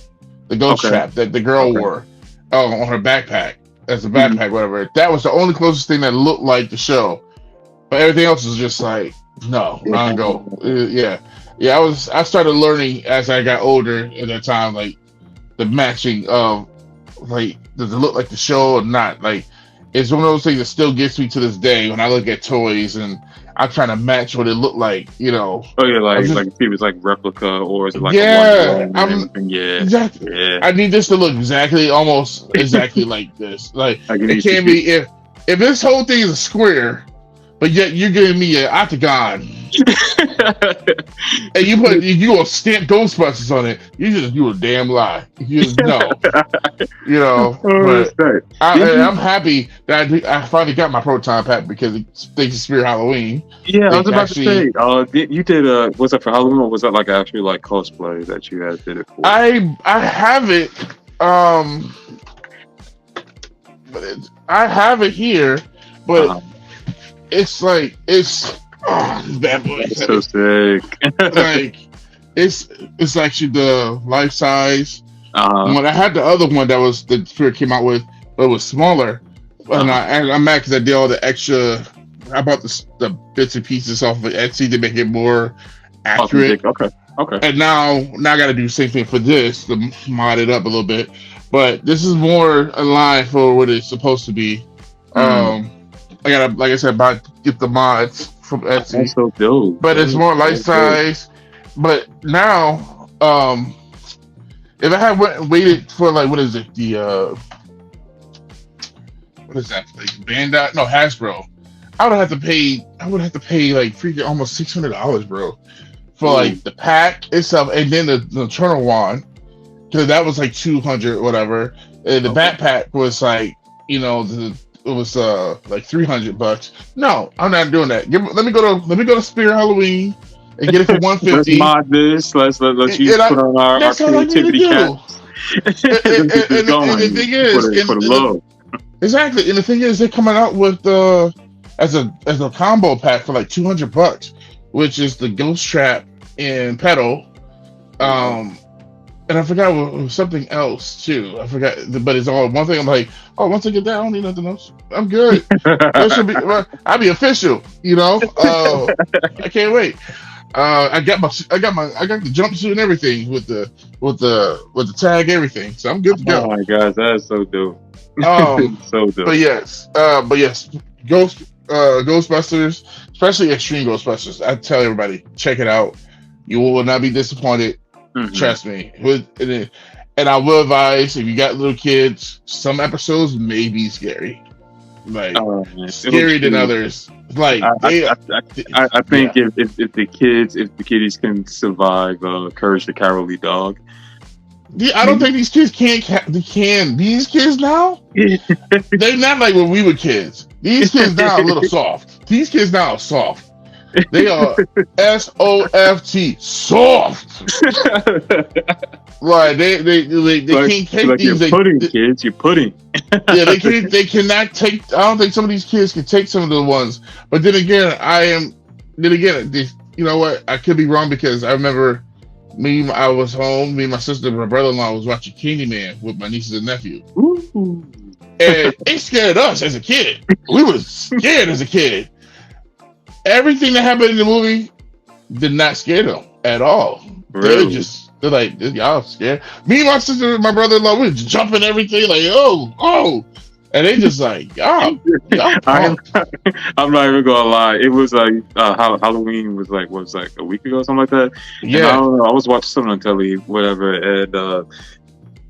the ghost trap that the girl wore on her backpack as a backpack, whatever. That was the only closest thing that looked like the show, but everything else was just like non go. I started learning as I got older at that time, like the matching of like does it look like the show or not? Like it's one of those things that still gets me to this day when I look at toys and I'm trying to match what it looked like, Oh yeah, like if it was like replica or is it like exactly. Yeah. I need this to look almost exactly like this. Like it can't be if this whole thing is a square, but yet you're giving me an octagon. And you gonna stamp Ghostbusters on it? You a damn lie. But I'm happy that I finally got my Proton Pack because it's Spirit Halloween. Yeah, I was about to say. You did was that for Halloween or was that like actually like cosplay that you did it for? I have it. I have it here, but it's like bad boy. It's so sick. Like it's actually the life size. When I had the other one that was the Spirit came out with, but it was smaller. And I'm mad because I did all the extra. I bought the bits and pieces off of Etsy to make it more accurate. Okay. And now I got to do the same thing for this to mod it up a little bit. But this is more aligned for what it's supposed to be. I gotta, like I said, get the mods from Etsy. That's so dope. But it's more life size, But now, if I had waited for like what is it what is that like Bandai? No, Hasbro. I would have to pay like freaking almost $600, bro, for Ooh. like the pack itself, and then the Eternal Wand, because that was like 200 whatever. And the Okay. backpack was like, it was like $300. No, I'm not doing that. Let me go to Spirit Halloween and get it for Let's 150. mod this. Let's use And I, put on our that's all I need to creativity do. caps. Let's get this And the going. thing is, For the love. exactly, and the thing is, they're coming out with as a combo pack for like $200, which is the Ghost Trap and Pedal. Wow. And I forgot something else too. I forgot, but it's all one thing. I'm like, oh, once I get that, I don't need nothing else. I'm good. That should be. I'll be official. I can't wait. I got the jumpsuit and everything with the tag, everything. So I'm good to Oh go. my gosh, that is so dope. So But dope. yes, Ghostbusters, especially Extreme Ghostbusters. I tell everybody, check it out. You will not be disappointed. Mhm. Trust me. And I will advise, if you got little kids, some episodes may be scary, like Oh man, it looks scary than cool. others. Like I, I, they, I, I think yeah. if the kiddies can survive Courage the Cowardly Dog, I don't think these kids they can. These kids now, they're not like when we were kids. These kids now are a little soft. These kids now are soft. They are soft, soft. Like they like can't take like you're these. pudding, kids, you're pudding. Yeah, they cannot take. I don't think some of these kids can take some of the ones. But then again, you know what? I could be wrong, because I remember I was home. Me, my sister, and my brother-in-law was watching Candyman with my nieces and nephew, Ooh. and it scared us as a kid. We was scared as a kid. Everything that happened in the movie did not scare them at all. Really? They're like, y'all scared. Me, my sister, and my brother-in-law, we was jumping everything like, oh, and they just like, y'all I'm punk. I'm not even gonna lie. It was like Halloween was like a week ago, something like that. And I Yeah, don't know. I was watching something on telly, whatever, and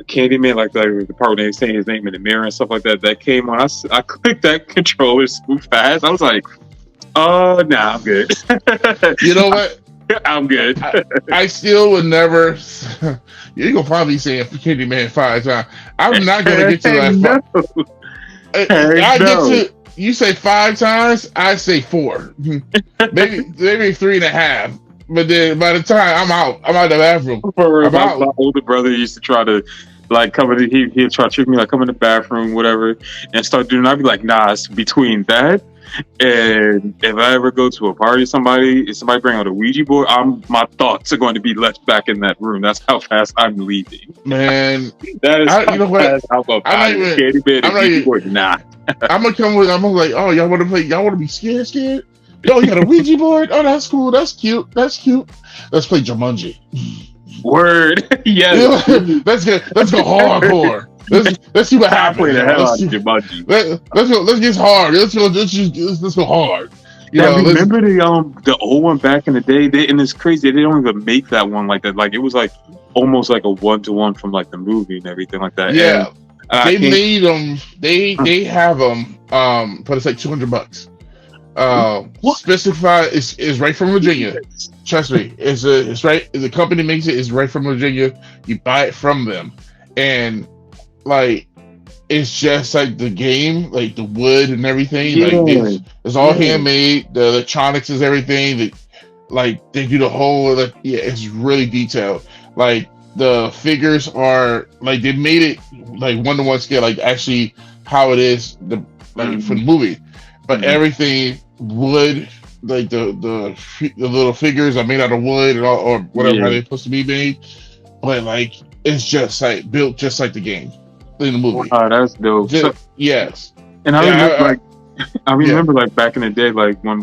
Candyman, like the part where they saying his name in the mirror and stuff like that. That came on. I clicked that controller so fast. I was like, oh, nah, I'm good. you know what? I'm good. I still would never. You're gonna probably say Candyman 5 times. I'm not gonna get to that No, far. I get no. to. You say 5 times, I say 4, maybe 3.5. But then by the time I'm out of the bathroom. For I'm my out. older brother used to try to like come in. He'd try to trick me, like come in the bathroom, whatever, and start doing. I'd be like, nah, it's between that. And if I ever go to a party, if somebody bring out a Ouija board, my thoughts are going to be left back in that room. That's how fast I'm leaving. Man, That is you how know what? fast I'm up I'm out not of here. even. Candy man I'm and not Ouija even. board, nah. I'm gonna come with. I'm gonna like, oh, y'all want to play? Y'all want to be scared? Scared? Yo, you got a Ouija board? Oh, that's cool. That's cute. That's cute. Let's play Jumanji. Word, yes. let's go hardcore. Let's see what I play happens. the Yo. hell out of Jumanji. Let's go. Let's get hard. Let's go hard. Now Let's. remember the old one back in the day? And it's crazy. They don't even make that one like that. Like it was like almost like a 1-to-1 from like the movie and everything like that. And Yeah, I they can't. made them. They have them. But it's like $200. What? Specify is right from Virginia. Trust me, it's right. The company makes it. It's right from Virginia. You buy it from them, and like it's just like the game, like the wood and everything. Like Yeah, it's all yeah. handmade. The electronics is everything. Like they do the whole. Like, yeah, it's really detailed. Like the figures are like they made it like 1-to-1 scale. Like actually how it is like for the Mhm, movie, but mhm. everything wood. Like the little figures are made out of wood or whatever how Yeah. they're supposed to be made, but like it's just like built just like the game in the movie. Wow, that's dope. So, Yes, and I yeah, remember like I yeah, remember like back in the day, like when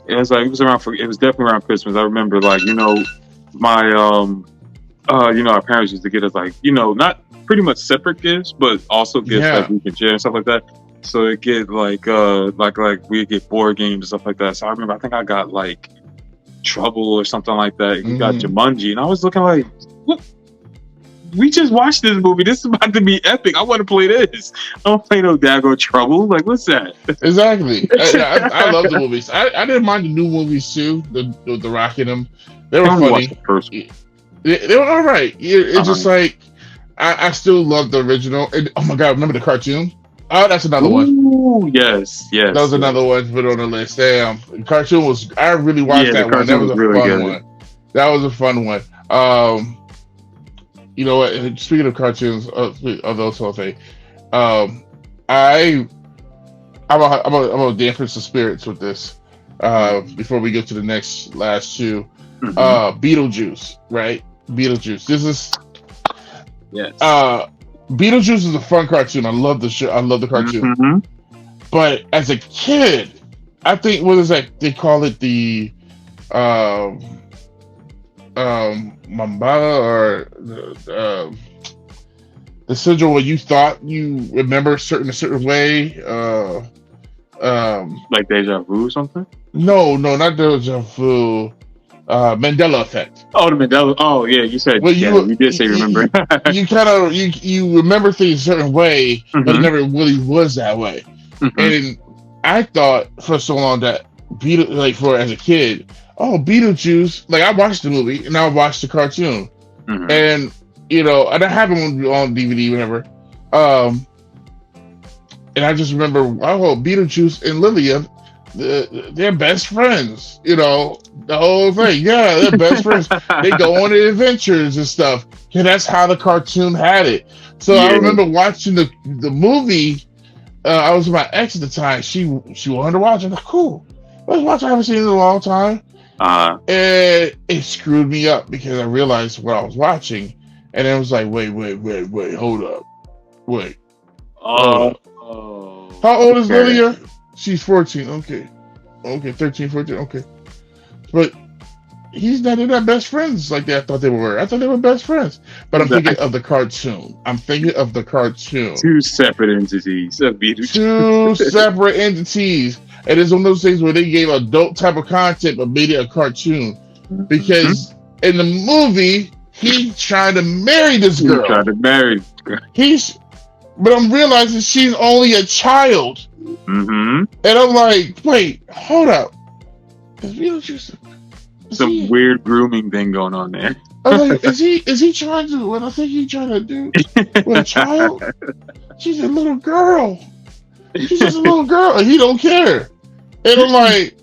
it was around it was definitely around Christmas. I remember like my our parents used to get us like not pretty much separate gifts, but also gifts that yeah, we could share and stuff like that. So it get like we get board games and stuff like that. So I remember I think I got like Trouble or something like that. You got Mhm. Jumanji, and I was looking like, what? We just watched this movie. This is about to be epic. I want to play this. I don't play no daggone Trouble. Like, what's that? Exactly. I love the movies. I didn't mind the new movies too. The Rock in them, they were I only watched funny. the first one. They were all right. It's just like I still love the original. And, oh my god, remember the cartoon? Oh, that's another one. Ooh, yes. That was another one to put on the list. Damn, the cartoon was. I really watched Yeah, the that one. That cartoon was a was really fun good. one. That was a fun one. You know what? Speaking of cartoons, of those whole thing, I'm gonna dampen some spirits with this. Before we get to the last two, Beetlejuice, right? Beetlejuice. This is Yes. Beetlejuice is a fun cartoon. I love the show. I love the cartoon. Mhm. But as a kid, I think what is that? They call it the Mambala or the syndrome where you thought you remember a certain way. Like deja vu or something? No, not deja vu. Mandela effect. Oh, the Mandela. Oh, yeah. You said. Well, Yeah, you did say remember. you kind of you remember things a certain way, but it never really was that way. And I thought for so long that for as a kid, Beetlejuice. Like I watched the movie and I watched the cartoon, and and I have them on DVD, whatever. And I just remember, Beetlejuice and Lilia, they're best friends. The whole thing. Yeah, they're best friends. They go on adventures and stuff. Yeah, that's how the cartoon had it. So I remember watching the movie. I was with my ex at the time. She wanted to watch. I'm like, cool. Let's watch. I haven't seen it in a long time. And it screwed me up because I realized what I was watching, and it was like, wait, hold up, wait. How old is Lilia? She's 14. Okay, 13, 14. Okay, but they're not best friends like they I thought they were. I thought they were best friends. But I'm thinking of the cartoon. Two separate entities of Beetlejuice. Two separate entities. And it's one of those things where they gave adult type of content but made it a cartoon. Because in the movie, he's trying to marry this girl. But I'm realizing she's only a child. And I'm like, wait, hold up. Is Beetlejuice some weird grooming thing going on there? I was like, is he trying to what I think he's trying to do with a child? She's a little girl. She's just a little girl, and he don't care. And I'm like,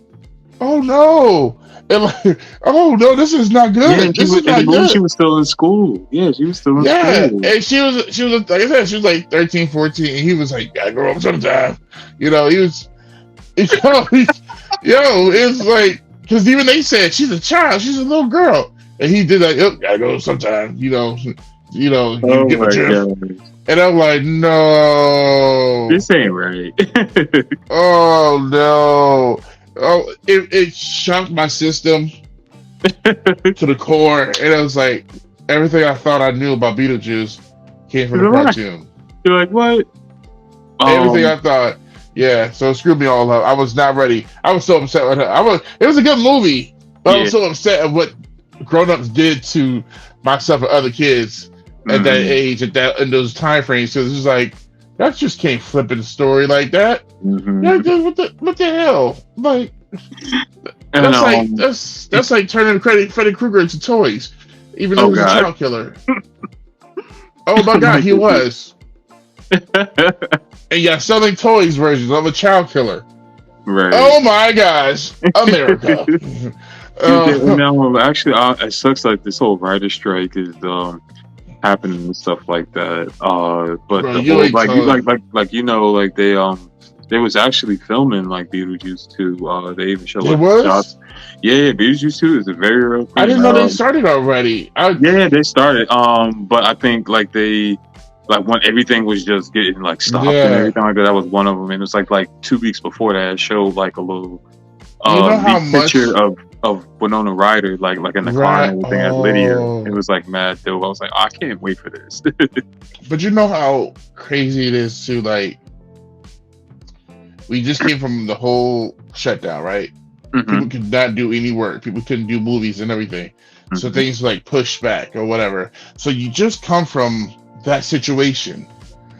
oh no. And like, oh no, this is not good. This is not good. She was still in school. Yeah, she was still in school. And she was like I said, she was like 13, 14, and he was like, gotta grow up sometime. He was it's like, because even they said she's a child, she's a little girl, and he did like, gotta go sometime, you get my drift. And I'm like, no, this ain't right. Oh no, it shocked my system to the core, and it was like everything I thought I knew about Beetlejuice came from the cartoon. You're like, what? Everything I thought. Yeah, so it screwed me all up. I was not ready. I was so upset with her. It was a good movie, but I was so upset at what grown-ups did to myself and other kids at that age, in those time frames. So it's just like, that just can't flip in the story like that. What the hell? Like, that's like turning Freddy Krueger into toys, even though he's a child killer. Oh my God, he was. And yeah, selling toys versions of a child killer. Right. Oh my gosh, America. Actually, it sucks like this whole writer strike is happening and stuff like that. But bro, the whole they was actually filming like Beetlejuice 2. They even showed shots. Yeah, Beetlejuice 2 is a very real thing. I didn't know they started already. They started. But I think like they. Like when everything was just getting like stopped and everything like that, that was one of them. And it was like 2 weeks before that, it showed like a little picture of Winona Ryder like in the car and everything as Lydia. It was like mad dope. I was like, I can't wait for this. But you know how crazy it is to like, we just came from the whole shutdown, right? Mm-hmm. People could not do any work. People couldn't do movies and everything. So Mm-hmm. things like pushed back or whatever. So you just come from that situation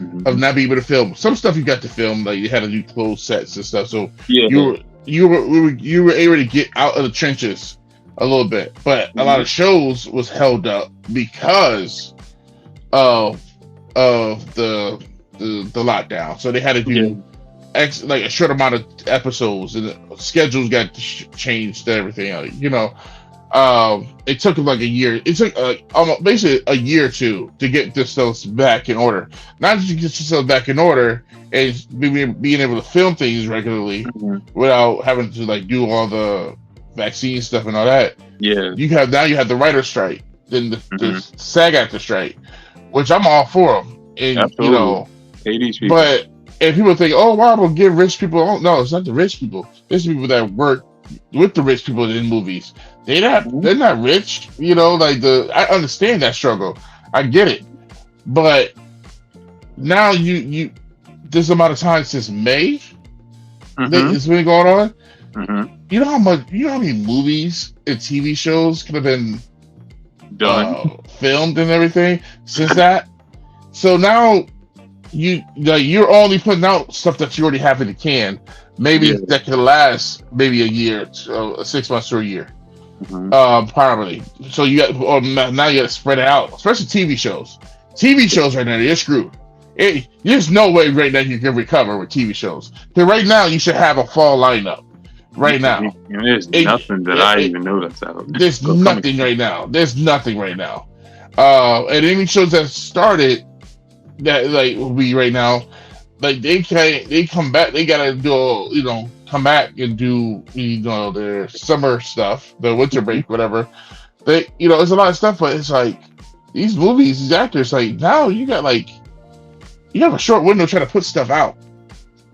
of Mm-hmm. not being able to film. Some stuff you got to film, like you had to do closed sets and stuff. So Yeah. you were able to get out of the trenches a little bit. But a lot Mm-hmm. of shows was held up because of the lockdown. So they had to Yeah. do like a short amount of episodes, and the schedules got changed and everything. It took like a year. It took almost basically a year or two to get this stuff back in order. Not just to get yourself back in order and being able to film things regularly Mm-hmm. without having to like do all the vaccine stuff and all that. Yeah. You have the writer's strike, then the Mm-hmm. SAG-AFTRA strike, which I'm all for them. And Absolutely. Pay these people. but and people think, oh, wow, we'll give rich people. Oh, no, it's not the rich people. It's the people that work with the rich people in movies. They're not rich. I understand that struggle. I get it. But now you this amount of time since May Mm-hmm. it's been going on. Mm-hmm. You know how many movies and TV shows could have been Done. filmed and everything since that. So now you're only putting out stuff that you already have in the can. Maybe Yeah. that could last maybe a year, 6 months or a year, Mm-hmm. probably. So now you got to spread it out, especially TV shows. TV shows right now, they're screwed. There's no way right now you can recover with TV shows. Because right now you should have a fall lineup. Right now, And there's nothing that I even know that's out. there's nothing right now. There's nothing right now. And any shows that started that like will be right now, like they come back. They gotta do come back and do their summer stuff, the winter break, whatever. It's a lot of stuff, but it's like these movies, these actors, like now you have a short window trying to put stuff out.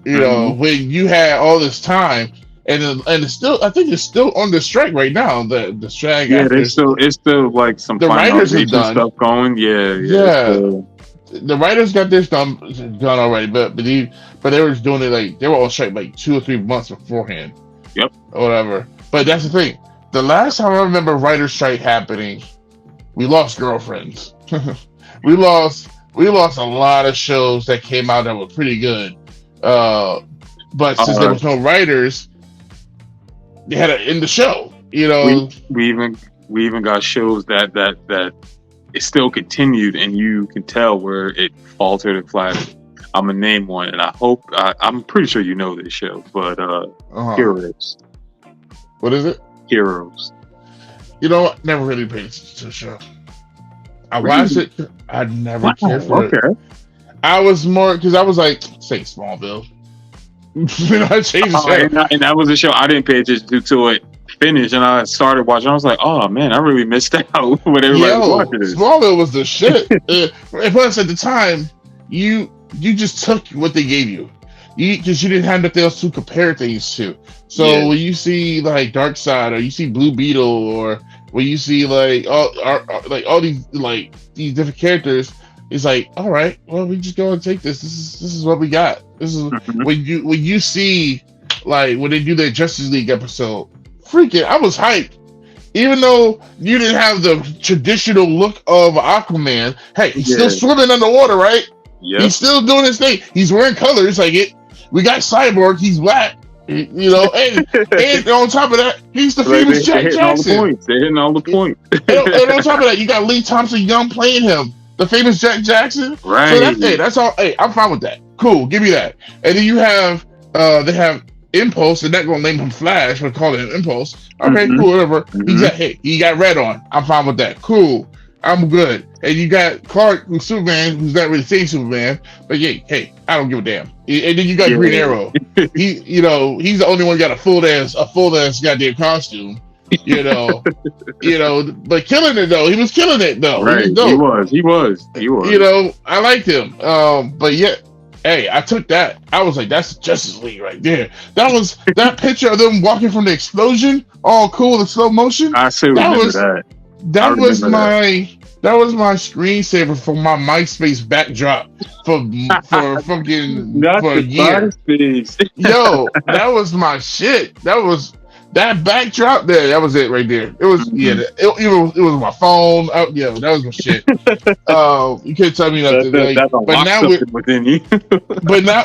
Mhm. When you had all this time. And it's still, I think it's still on the strike right now. The strike Yeah, actors, it's still like some the writers are finalization done. stuff going. Yeah. Yeah. The writers got this done already, but they were doing it like they were on strike like 2 or 3 months beforehand. Yep. Or whatever. But that's the thing. The last time I remember writer strike happening, we lost girlfriends. we lost a lot of shows that came out that were pretty good. But since there was no writers, they had to end the show. We even got shows that it still continued, and you can tell where it faltered and flattered. I'm gonna name one, and I'm pretty sure you know this show, but Heroes. What is it? Heroes. Never really paid attention to the show. I Really? watched it. I never cared for it. Okay. I was more because I was like, say Smallville. I changed the show. And that was a show I didn't pay attention to it finish, and I started watching. I was like, "Oh man, I really missed out when everybody was watching this." Smallville was the shit. And plus, at the time, you just took what they gave you, because you didn't have nothing else to compare things to. So Yeah. when you see like Darkseid, or you see Blue Beetle, or when you see like all these different characters, it's like, all right, well, we just go and take this. This is what we got. This is Mhm. when you see like when they do their Justice League episode. Freaking, I was hyped. Even though you didn't have the traditional look of Aquaman, hey, he's still swimming underwater, right? Yeah. He's still doing his thing. He's wearing colors like it. We got Cyborg. He's black. And on top of that, he's the famous Jack Jackson. They're hitting all the points. and on top of that, you got Lee Thompson Young playing him, the famous Jack Jackson. Right. So that's all. Hey, I'm fine with that. Cool, give me that. And then you have they have Impulse, and not gonna name him Flash, but call him Impulse. Okay, Mhm. cool, whatever. Mhm. He got red on. I'm fine with that. Cool, I'm good. And you got Clark, who's Superman, who's not really saying Superman, but hey, I don't give a damn. And then you got Green Arrow. He's the only one who got a full ass goddamn costume. But killing it though. He was killing it though. Right. He was. I liked him. But yet. Hey, I took that. I was like, that's Justice League right there. That was that picture of them walking from the explosion, all cool in slow motion. I still remember that. That was my screensaver for my MySpace backdrop for fucking Not for a the year. MySpace. Yo, that was my shit. That was That backdrop there, that was it right there. It was it was my phone. That was my shit. You can't tell me nothing. Like, That but unlocks now something within you. but now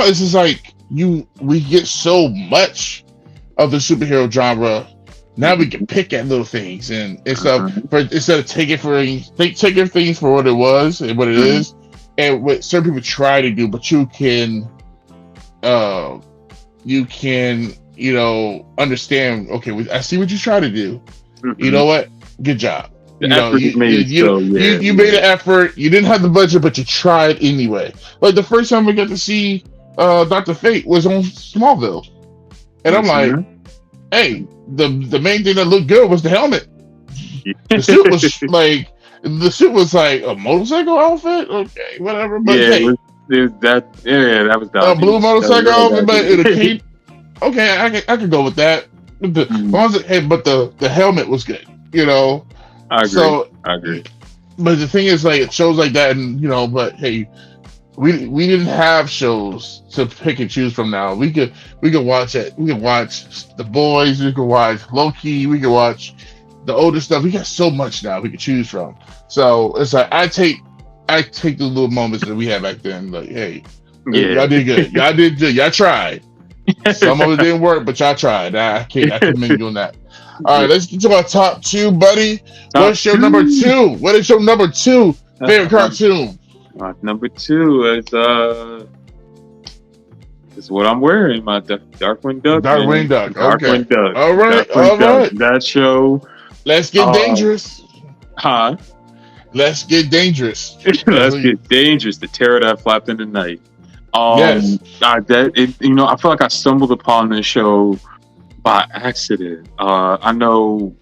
it's just like we get so much of the superhero genre. Now we can pick at little things and stuff. Instead of taking things for what it was and what it is, and what certain people try to do, but you can understand. Okay, I see what you try to do. You know what? Good job. You made an effort. You didn't have the budget, but you tried anyway. Like the first time we got to see Dr. Fate was on Smallville, and I'm like, hey, the main thing that looked good was the helmet. The suit was like a motorcycle outfit. Okay, whatever. But that was a blue motorcycle outfit, but in a cape. Okay, I could go with that. But the helmet was good. I agree. But the thing is, like, it shows like that, and but hey, we didn't have shows to pick and choose from. Now we could watch it. We could watch The Boys. We could watch Loki. We could watch the older stuff. We got so much now we could choose from. So it's like I take the little moments that we had back then. Like, hey, y'all did good. Y'all did good. Y'all tried. Some of it didn't work, but y'all tried. I commend you on that. All right, let's get to our top two, buddy. What's your number two? What is your number two favorite cartoon? Number two is what I'm wearing. My Darkwing Duck. Darkwing Duck. Okay. Darkwing Duck. All right. That show. Let's get dangerous. Huh? Let's get dangerous. Let's get dangerous. The terror that flapped in the night. Yes. I feel like I stumbled upon this show by accident. I know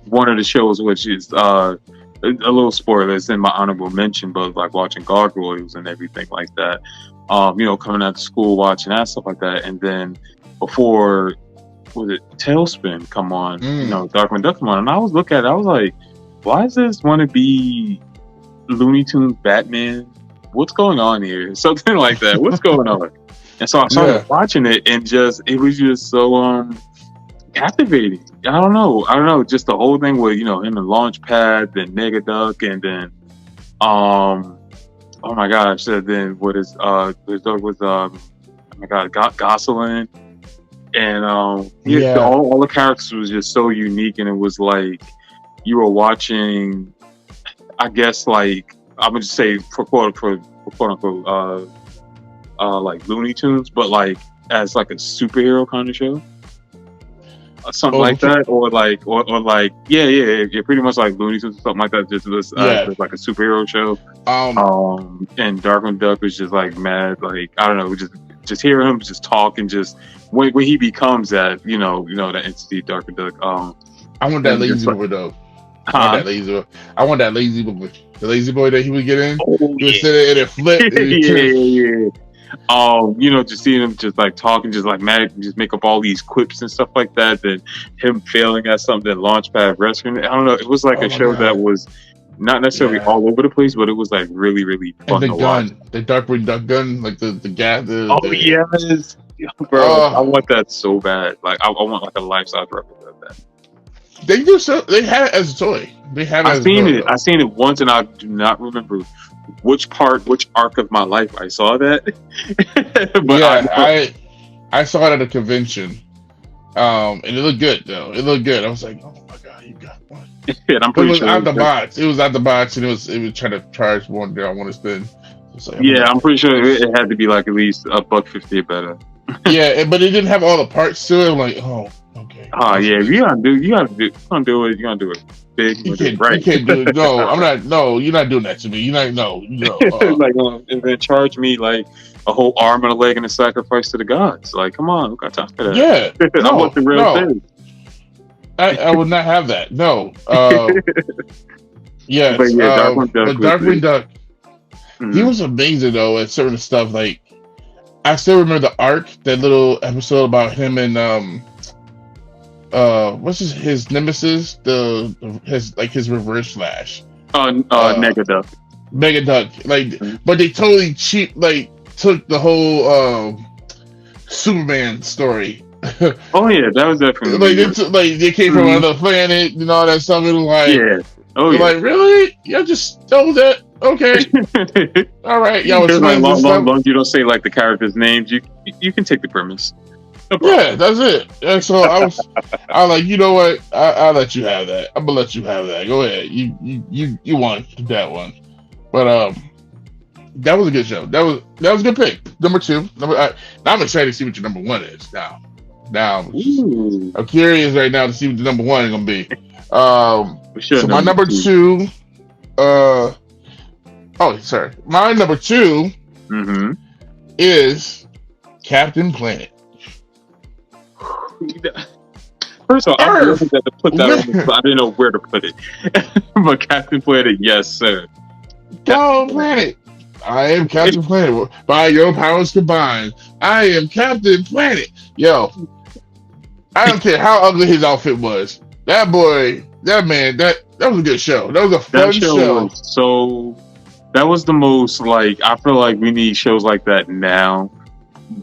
one of the shows, which is a little spoiler, it's in my honorable mention, but like watching Gargoyles and everything like that. Coming out of school, watching that stuff like that, and then before was it Tailspin come on, Darkwing Duck come on, and I was looking at it, I was like, why does this want to be Looney Tunes Batman? What's going on here? Something like that. What's going on? And so I started watching it, and it was just so captivating. I don't know. Just the whole thing with him and Launchpad, then Negaduck, and then oh my gosh, then what is his dog was oh my god, Gosselin, and all the characters was just so unique, and it was like you were watching, I guess, like I'm gonna just say for quote unquote like Looney Tunes, but like as like a superhero kind of show, something like that, or like pretty much like Looney Tunes or something like that, just like a superhero show. And Darkwing Duck was just like mad, like I don't know, just hearing him just talk, and just when he becomes that that entity, Darkwing Duck. I want that lazy boy though. I want that lazy boy. The lazy boy that he would get in. Just sit there and it flipped. Just seeing him just like talking, just like mad, just make up all these quips and stuff like that. Then him failing at something, Launchpad rescuing. I don't know. It was like a show that was not necessarily all over the place, but it was like really, really fun to watch. The Darkwing Duck gun, like the gas. Yes, bro. I want that so bad. Like I want like a life-size replica of that. They do so. They had it as a toy. I've seen it. I seen it once, and I do not remember which arc of my life I saw that. But I saw it at a convention, and it looked good though. It looked good. I was like, oh my god, you got one. And I'm pretty sure it was out the box, and it was trying to charge more than I want to spend. I'm pretty sure it had to be like at least $1.50 or better. Yeah, but it didn't have all the parts to it. I'm like, oh, okay. You gotta do it big. You can't do it. No, I'm not. No, you're not doing that to me. You're not. No. And then charge me like a whole arm and a leg and a sacrifice to the gods. Like, come on, we got time for that. Yeah, I want the real thing. I would not have that. No. Yes. But Darkwing Duck. He was amazing though at certain stuff. Like, I still remember the arc, that little episode about him and what's his nemesis? His reverse Flash. Negaduck. Like, but they totally took the whole Superman story Oh yeah, that was definitely Like weird. they came from Mhm. another planet and all that stuff. It was like, Yeah. Oh you're yeah. like, really? You just stole that? Okay, all right. Y'all was It's like twins and stuff. long you don't say like the characters' names. You can take the premise. No Yeah, problem. that's it. And so I was like, you know what? I'll let you have that. I'm gonna let you have that. Go ahead. You won that one. But that was a good show. That was a good pick. Number two. Now I'm excited to see what your number one is. Now Ooh. I'm curious right now to see what the number one is gonna be. Um, For sure, so my number number two. two. Oh, sorry. My number two Mm-hmm. is Captain Planet. First of all, I Earth. wanted to put that on the I didn't know where to put it. But Captain Planet, yes, sir. Captain Planet. I am Captain Planet. By your powers combined, I am Captain Planet. Yo, I don't care how ugly his outfit was. That boy, that man, that was a good show. That was a That fun show show. was so. That was the most like. I feel like we need shows like that now.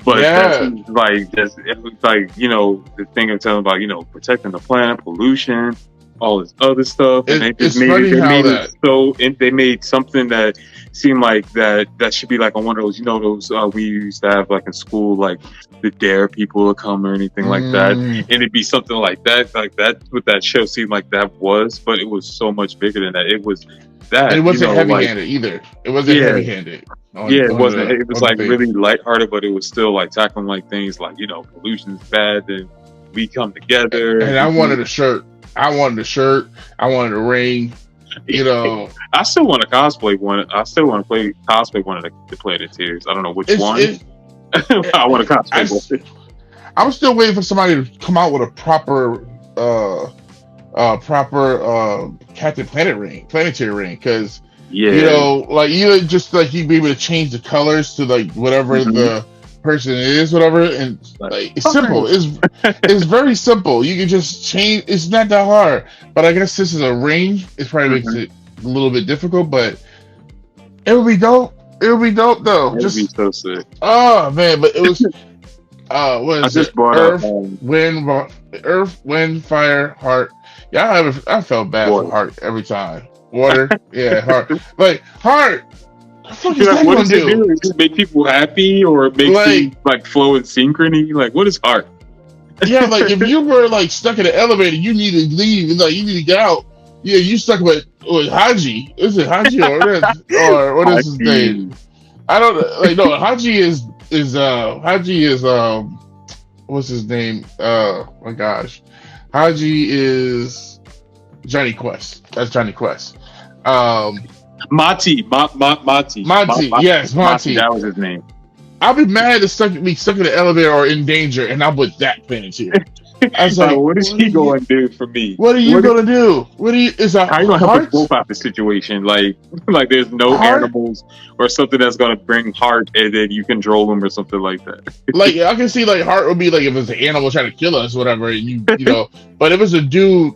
But that's Yeah, like that's it was like the thing of telling about protecting the planet, pollution, all this other stuff, and they just it's made it. funny They how made it that. so. And they made something that seemed like that should be like on one of those those we used to have like in school, like the dare people to come or anything like that, Mm, and it'd be something like that. What that show seemed like that was, but it was so much bigger than that. It was and it that wasn't like heavy-handed either. It wasn't yeah. heavy-handed Yeah, it wasn't. It was on the like thing. really lighthearted, but it was still like tackling like things like pollution's bad, and we come together And and I we wanted a shirt. I wanted a shirt. I wanted a ring. You know, I still want to cosplay one. I still want to cosplay one of the Planeteers. I don't know which it's one. it. I want to I, cosplay one. I'm still waiting for somebody to come out with a proper Captain Planet ring, planetary ring, because Yeah. like just like you'd be able to change the colors to like whatever Mhm. the person is, whatever, and like it's simple. Okay. It's very simple. You can just change. It's not that hard. But I guess this is a ring. It probably makes Mhm. it a little bit difficult, but it would be dope. It would be dope though. That'd be Just so sick. oh man, but it was what I is it? just brought up Earth, wind, fire, heart. Yeah, I felt bad for water. heart every time. Water, yeah, heart. Like heart. What the fuck is Like, that what gonna does it do? do? It just make people happy, or it makes Like, things like flow in synchrony? Like, what is art? yeah, like if you were like stuck in an elevator, you need to leave, and like you need to get out. Yeah, you stuck with Haji. Is it Haji or what is his name? Haji. I don't like no. Haji is Haji is what's his name? My gosh, Haji is Johnny Quest. That's Johnny Quest. Mati. Monty, yes, Monty. That was his name. I'll be mad to be stuck in the elevator or in danger, and I'm with that Planeteer. I was like, What is he going to do for me? what are you gonna do? What are you? Is a How you gonna help us heart? both out the situation? Like there's no Heart? animals or something that's gonna bring heart, and then you control them or something like that. Like I can see like heart would be like if it's an animal trying to kill us, whatever, and you know. But if it's a dude,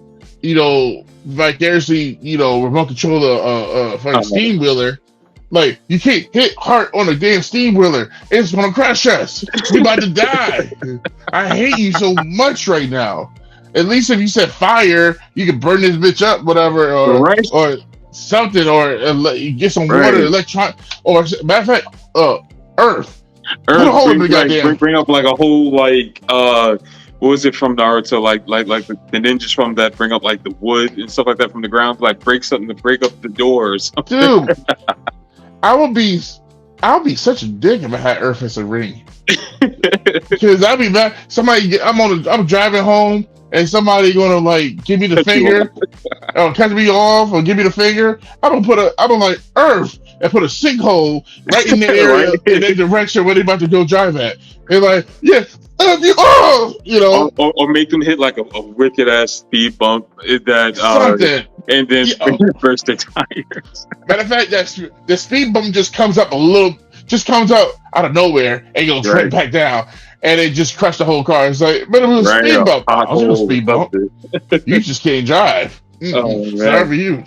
vicariously, remote control a fucking steam wheeler. Like you can't hit heart on a damn steam wheeler. It's gonna crash us. We about to die. I hate you so much right now. At least if you said fire, you could burn this bitch up, whatever, Right? or something, or you get some Right. water, electron, or matter of fact, earth. Put a Earth hole in the bring, like, goddamn. bring up like a whole what was it from Naruto? Like the ninjas from that bring up like the wood and stuff like that from the ground, like break something to break up the doors. Dude, I'll be such a dick if I had Earth as a ring. Because I'd be mad. I'm driving home and somebody gonna like give me the Cut you finger, or cut me off, or give me the finger. I'm gonna like Earth and put a sinkhole right in the area Right? in that direction where they about to go drive at. They're like, yeah, Or make them hit like a wicked ass speed bump that something. and then Yeah. burst their tires. Matter of fact, the speed bump just comes up out of nowhere and goes right Right. back down, and it just crushed the whole car. It's like, but it was a Right, speed a bump. I was in a pothole speed bump. You just can't drive. Oh, man. Sorry for you.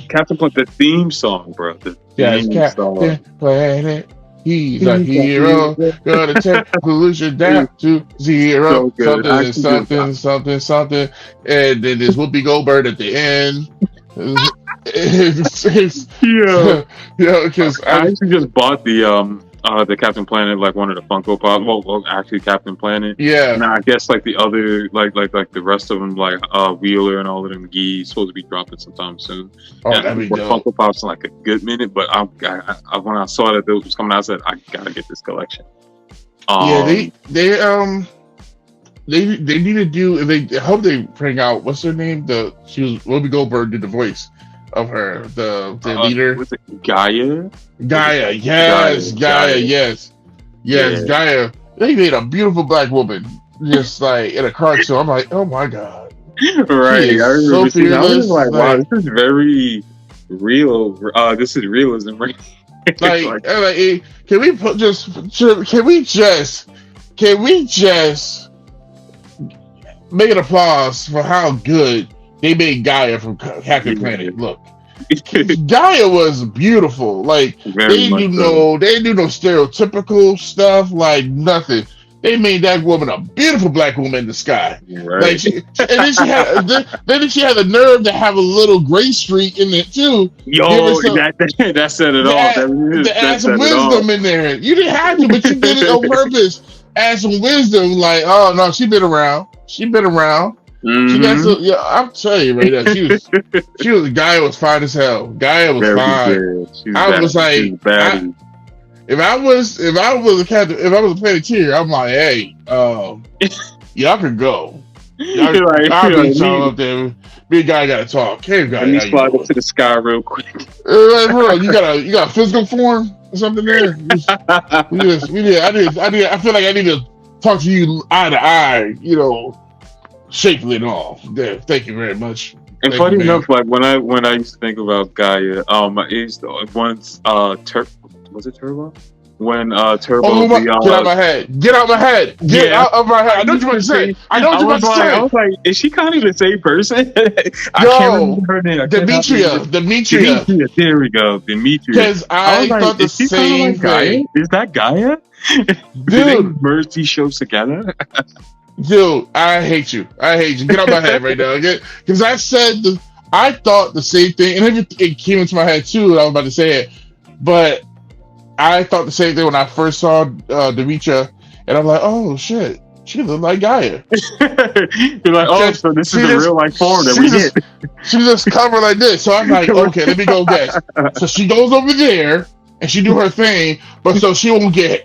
Captain Planet, the theme song, bro. The Yeah, it's theme song. Captain Planet. He's a hero. Gonna take pollution down to zero. So good. Something. And then there's Whoopi Goldberg at the end. Yeah. Because I actually just bought the Captain Planet, like one of the Funko Pop. Well, actually Captain Planet. yeah. And I guess like the other, like the rest of them, like Wheeler and all of them, geese supposed to be dropping sometime soon. Oh, And I that'd be think dope. Funko Pops in like a good minute, but I when I saw that those was coming out, I said I gotta get this collection. Yeah, they need to do. I hope they bring out what's her name. She was Whoopi Goldberg did the voice of her, the leader. Was it Gaia? Gaia, yes, Gaia. yes, Yeah. Gaia. They made a beautiful black woman, just like in a cartoon. I'm like, oh my god, Right. she is I remember so seeing. I was fearless. like, wow, this is very real. This is realism, right? Like, can we put can we just make an applause for how good they made Gaia from Captain Planet look? Gaia was beautiful. Like Very much so. they didn't do no stereotypical stuff. Like nothing. They made that woman a beautiful black woman in the sky. Right. Like and then she had the nerve to have a little gray streak in it too. Yo, that said it all. To add some wisdom in there. You didn't have to, but you did it on purpose. Add some wisdom. Like, oh no, she been around. She got some. Yeah, I'm telling you right now, she was. Gaia was fine as hell. Gaia was fine. I was like, if I was a captain, if I was a planeteer, I'm like, hey, y'all can go. I'll be y'all up there. Me and Guy gotta talk. Hey, Guy, let me slide up to the sky real quick. You got a physical form or something there? I feel like I need to talk to you eye to eye. Shapely and all. Yeah, thank you very much. And funny enough, like when I used to think about Gaia, I used to once was it Turbo? When Turbo get out of my head. Get out of my head. I know what you're about to say. I was like, is she kind of the same person? I can't remember her name. Demetria. There we go. Demetria. Because I thought the same thing. Is that Gaia? Did they merge these shows together? Dude, I hate you. Get out of my head right now. Because I thought the same thing, and it came into my head too. I was about to say it, but I thought the same thing when I first saw Demetria, and I'm like, oh shit, she looked like Gaia. You're like, oh, so this is the real life form that we get. She just covered like this, so I'm like, okay, let me go guess. So she goes over there and she do her thing, but so she won't get,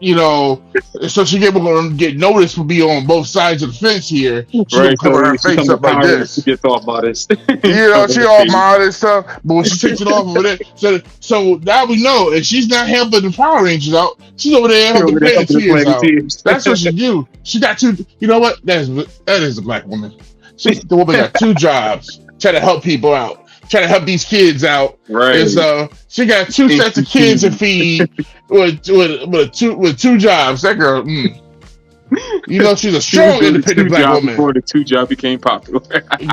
so she won't get noticed for being on both sides of the fence here. She won't cover her face up like this. She gets all modest. She all modest stuff, but when she takes it off over there, so now we know if she's not helping the Power Rangers out, she's over there helping the Planeteers out. That's what she do. She got two. You know what? That is a black woman. The woman got two jobs, trying to help people out. Trying to help these kids out, right? And so she got two sets of kids to feed with two jobs. That girl, she's a strong, independent black woman. Before the two job became popular,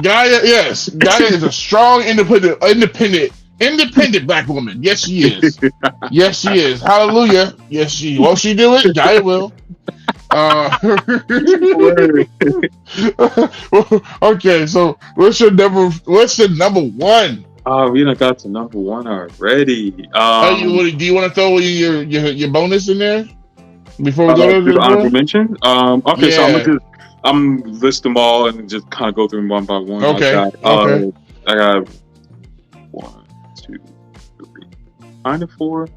Gaia is a strong, independent black woman. Yes, she is. Yes, she is. Hallelujah. Yes, she. Won't she do it? Gaia will. Okay, so what's the number one? We done got to number one already. Do you want to throw your bonus in there before we go to the honorable mention? Okay, so I'm list them all and just kind of go through them one by one. Okay. I got 1, 2, 3, kind of 4.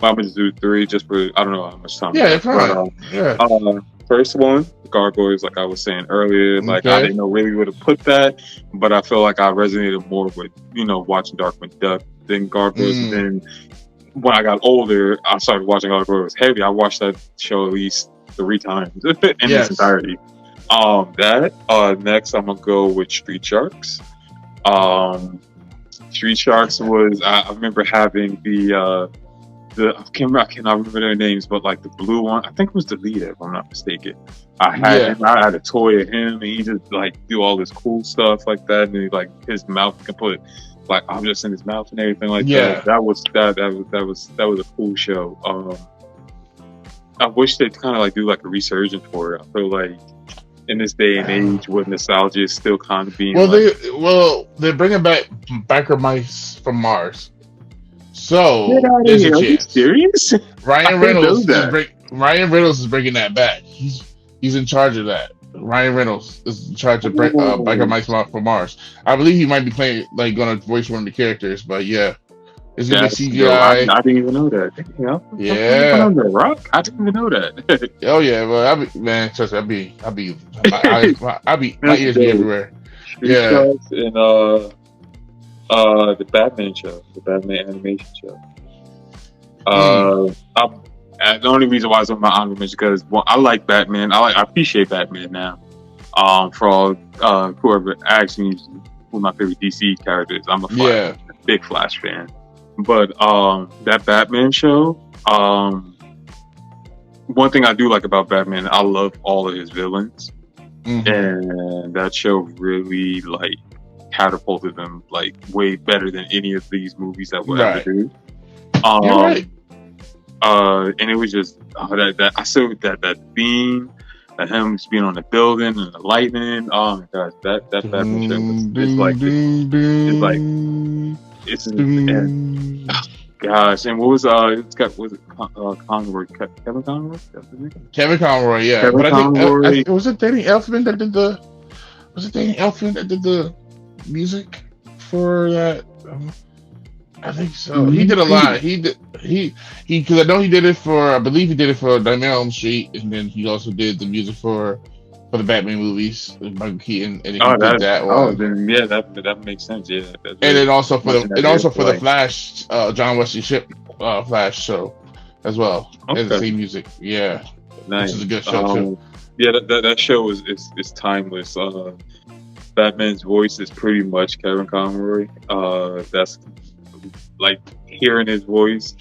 I'm gonna just do 3 just for I don't know how much time. Yeah, fine. First one, Gargoyles, like I was saying earlier. Like I didn't know really where to put that, but I feel like I resonated more with watching Darkwing Duck than Gargoyles. And then when I got older, I started watching Gargoyles heavy. I watched that show at least 3 times in its entirety. Next I'm gonna go with Street Sharks. Street Sharks was I remember having I cannot remember their names, but like the blue one, I think it was the leader, if I'm not mistaken. I had a toy of him, and he just like do all this cool stuff like that, and he, like his mouth can put like objects in his mouth and everything like that. That was a cool show. I wish they'd kind of like do like a resurgence for it. I feel like in this day and age, where nostalgia is still kind of being Well, like, they're bringing back biker mice from Mars, get so out of there's a here! Are you chance. serious? I didn't know that. Ryan Reynolds is bringing that back. He's in charge of that. Ryan Reynolds is in charge of biker Oh, mice from Mars. I believe he might be playing like going to voice one of the characters, but yeah, it's gonna be that's dope. CGI. I didn't even know that. Damn, I'm looking Yeah. on the rock. I didn't even know that. Oh yeah. Well, man, trust me, my eyes, my That's ears be dope. everywhere. Street Yeah. Sharks and the Batman show, the Batman animation show. Mm, The only reason why it's on my honorable mention because I like Batman. I appreciate Batman now. For all whoever asks me who my favorite DC character is, I'm a yeah. big Flash fan. But that Batman show, one thing I do like about Batman, I love all of his villains, Hmm. and that show really like catapulted them like way better than any of these movies that will ever Right. do. You're right. Um, and it was just that I saw that theme, that him just being on the building and the lightning. Oh my gosh, that Batman show was Doom, it's like doom, doom, it's like doom, it's and doom. gosh, and what was it's got was it Conroy Kevin Conroy? That's his name? Kevin Conroy, yeah, Kevin but I Conroy. think was it Danny Elfman that did the music for that? I think so. He did a lot. He because I know he did it for. I believe he did it for Nightmare on Elm Street, and then he also did the music for the Batman movies with Michael Keaton, and then he Oh, did that one. then yeah, that makes sense. Yeah, that's And really then also watching that video for the play. Flash, John Wesley Ship Flash show as well. It's the Okay, same music, yeah, which is a nice. good show too. Yeah, that show is timeless. Batman's voice is pretty much Kevin Conroy. That's like hearing his voice.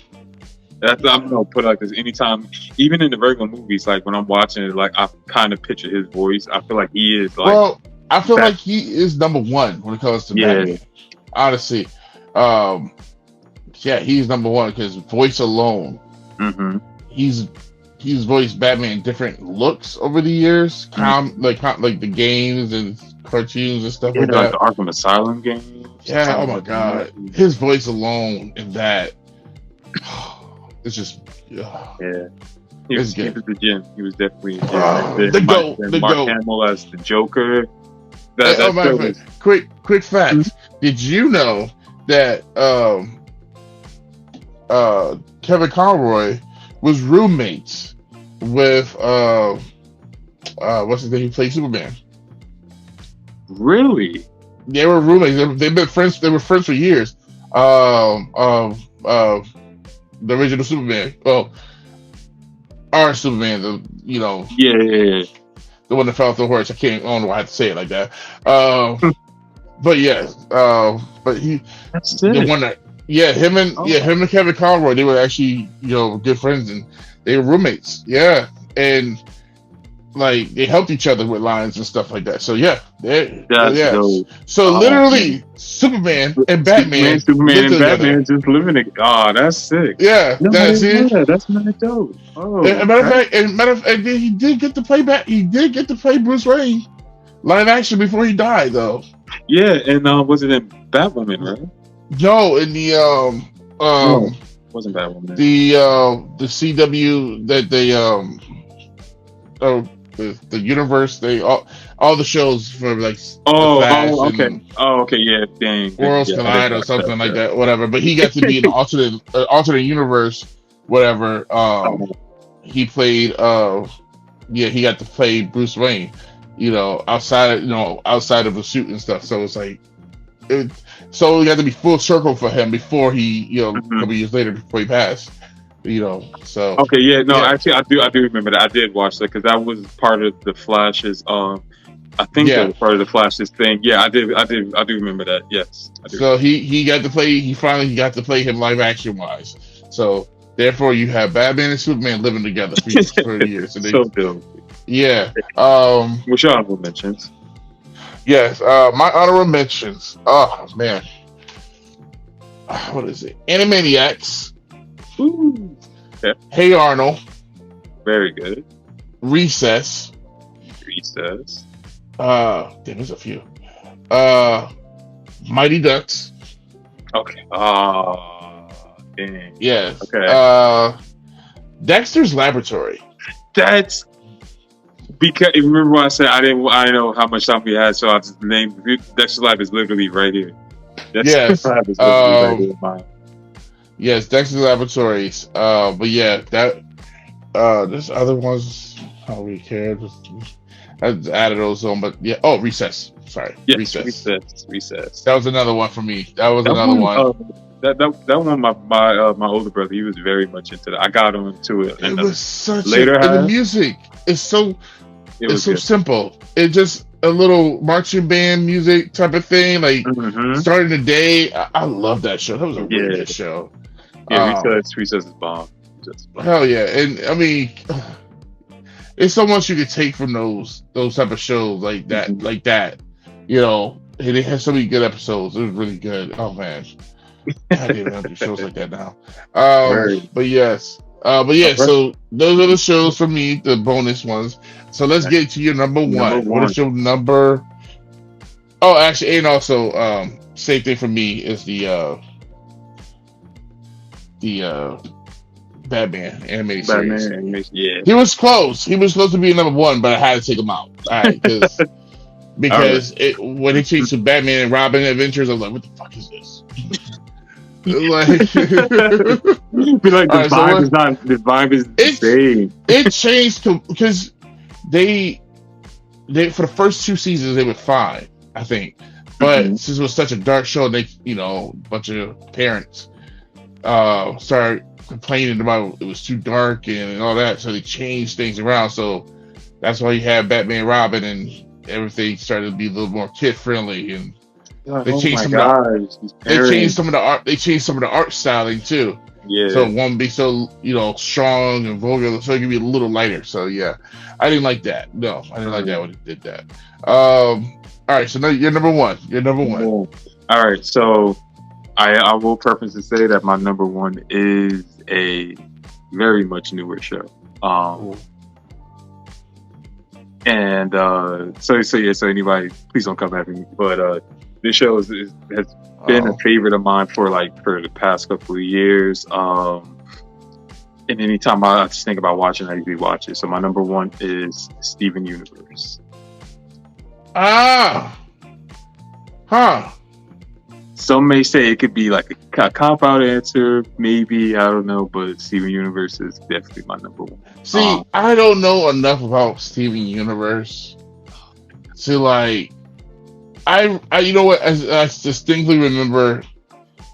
I'm gonna put it like this. Anytime, even in the regular movies, like when I'm watching it, like I kind of picture his voice. I feel like he is like Well, I feel that. like he is number one when it comes to Yeah. Batman. Honestly, um, yeah, he's number one because voice alone, Mm-hmm. he's voiced Batman in different looks over the years, like the games and cartoons and stuff Yeah, like like the that. Arkham Asylum games. Yeah, oh my god, his voice alone in that, it's just, Yeah. He it's was good. the gym. He was definitely a gym. The Then goat, then the Mark goat. Hamill as the Joker. Oh That my show god, was quick facts. Did you know that Kevin Conroy was roommates with what's his name? He played Superman. really. They were roommates. They've been friends. They were friends for years. The original Superman. Well, our Superman. Yeah. The one that fell off the horse. I don't know why I have to say it like that. But yes. But That's the it. one that him Oh, and Kevin Conroy, they were actually good friends, and they were roommates. Yeah, and like they helped each other with lines and stuff like that. So yeah, that's yeah. dope. So Oh, literally, Superman and Batman Superman, lived and together. Batman just living it. Oh, that's sick. Yeah, No, I that's didn't know it. that. That's not dope. Oh, And okay. matter of fact, he did get to play back. He did get to play Bruce Wayne live action before he died, though. Yeah, and was it in Batwoman, right? No, in the No, wasn't Batwoman. the CW that they the universe, they all the shows for like the Flash Okay. and Oh, okay. Yeah, dang. Worlds Yeah, I Collide didn't or watch something like that. that, whatever. But he got to be in the alternate universe, whatever. Oh, He played he got to play Bruce Wayne, outside of the suit and stuff. So it's like so it got to be full circle for him before he, a mhm. couple years later before he passed. So Okay. Yeah. No, yeah, actually, I do remember that. I did watch that because that was part of the Flash's. I think that yeah. was part of the Flash's thing. Yeah, I do remember that. Yes, I do. So he got to play. He finally got to play him live action wise. So therefore, you have Batman and Superman living together for years. And So dope. yeah. What's your honorable mentions? Yes. My honorable mentions. Oh man, what is it? Animaniacs. Ooh. Okay. Hey Arnold. Very good. Recess. Recess. There's a few. Mighty Ducks. Okay. Oh, dang. Yes. Okay. Dexter's Laboratory. That's because remember when I said I didn't know how much time we had, so I just named Dexter's Lab is literally right here. Yes. Lab is literally right here in mine. Yes, Dexter's Laboratories. But yeah, that there's other ones. I don't really care. I just added those on, but yeah. Oh, Recess. Sorry. Yes, Recess. That was another one for me. That was another one. That one, my older brother, he was very much into that. I got him into it. It was such later and the music is so it's so good. simple. It just a little marching band music type of thing, like starting the day. I love that show. That was a really good show. Yeah, Recess is bomb. Hell yeah, and I mean, it's so much you could take from those type of shows like that. You know, and it has so many good episodes. It was really good. Oh man. I didn't even do shows like that now. But yes. But yeah, so those are the shows for me, the bonus ones. So let's get to your number one. What is your number? Oh, actually, and also, same thing for me is the Batman animated series. Yeah. He was close. He was close to being number one, but I had to take him out. All right, because when he changed to Batman and Robin Adventures, I was like, what the fuck is this? Like, be like the vibe is the same. It changed because they for the first two seasons they were fine, I think, but since it was such a dark show, they a bunch of parents started complaining about it was too dark and all that, so they changed things around. So that's why you had Batman and Robin and everything started to be a little more kid friendly and. They changed some of the art. They changed some of the art styling too. Yeah. So it won't be so strong and vulgar. So it can be a little lighter. So yeah, I didn't like that. No, I didn't like that when it did that. All right. So now you're number one. All right. So I will preface to say that my number one is a very much newer show. And so anybody, please don't come at me. But this show has been a favorite of mine for the past couple of years. And anytime I just think about watching, I usually watch it. So my number one is Steven Universe. Some may say it could be like a cop-out answer, maybe, I don't know, but Steven Universe is definitely my number one. See, I don't know enough about Steven Universe to I you know what, I distinctly remember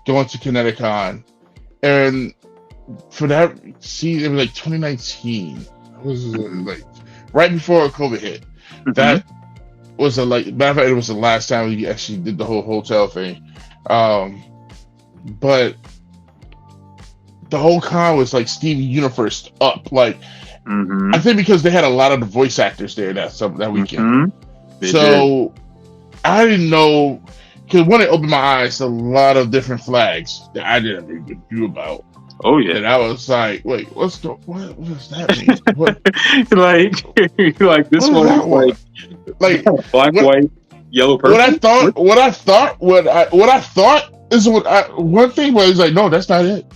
going to Kineticon, and for that season, it was 2019. It was right before COVID hit. That was matter of fact, it was the last time we actually did the whole hotel thing. But the whole con was Steven Universe up. I think because they had a lot of the voice actors there that weekend. So I didn't know, because when it opened my eyes to a lot of different flags that I didn't even knew about. Oh yeah, and I was like, "Wait, what does that mean?" What? This one, black, white, yellow, purple. What I thought is one thing was no, that's not it.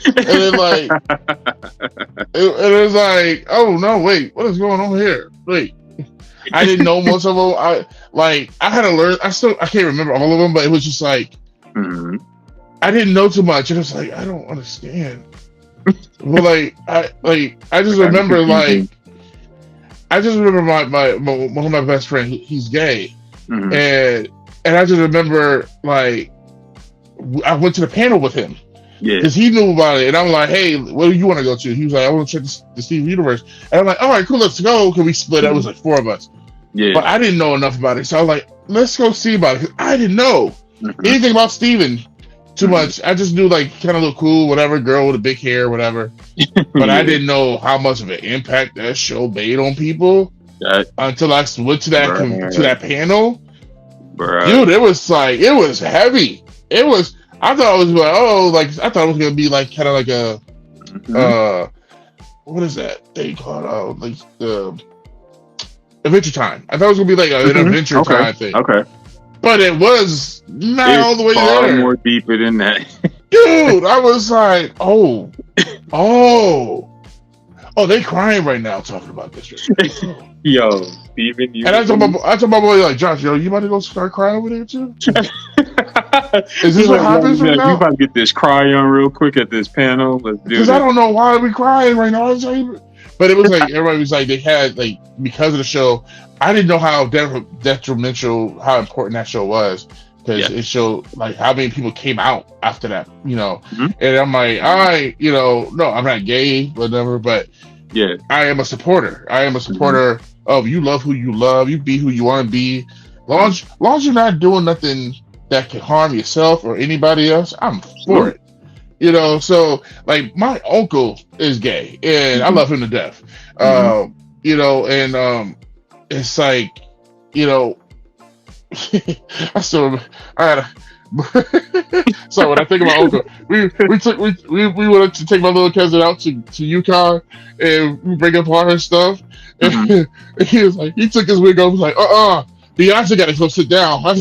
And then it was oh no, wait, what is going on here? Wait. I didn't know most of them. I had to learn. I can't remember all of them, but it was just I didn't know too much, and it's I don't understand. But I just remember my one of my best friends. He's gay, and I just remember I went to the panel with him. Yeah, because he knew about it, and I'm like, "Hey, what do you want to go to?" He was like, "I want to check the Steven Universe," and I'm like, "All right, cool, let's go." Because we split up. It was 4 of us. Yeah, but I didn't know enough about it, so I was like, "Let's go see about it." Because I didn't know anything about Steven too much. I just knew kind of look cool, whatever, girl with a big hair, whatever. But I didn't know how much of an impact that show made on people until I went to that panel. Dude, it was heavy. It was. I thought it was I thought it was gonna be kind of what is that thing called? Like the Adventure Time. I thought it was gonna be like an Mhm. Adventure Okay. Time thing, Okay. but it was not all It's the way far there, more deeper than that. dude. I was like, oh, they crying right now talking about this right now. Oh. Yo, Steven And Universe. I told my boy like, Josh, yo, you about to go start crying over there too? Is this He's what like, happens right we now? about to get this cry on real quick at this panel. Let's do Because I this. don't know why we crying right now. But it was like everybody was like they had like because of the show. I didn't know how detrimental, how important that show was because Yeah. it showed like how many people came out after that, Mhm. And I'm like, no, I'm not gay, whatever, but Yeah. I am a supporter. I am a Mhm. supporter of you love who you love, you be who you want to be. Mhm. Long as you're not doing nothing that can harm yourself or anybody else, I'm for Absolutely. it. So like my uncle is gay and I Mhm. love him to death. Mhm. And it's like, you know, I still I had a so when I think about uncle, we went to take my little cousin out to Yukon and we bring up all her stuff Mhm. and he was like he took his wig off, he was like, Beyonce gotta go sit down. I'm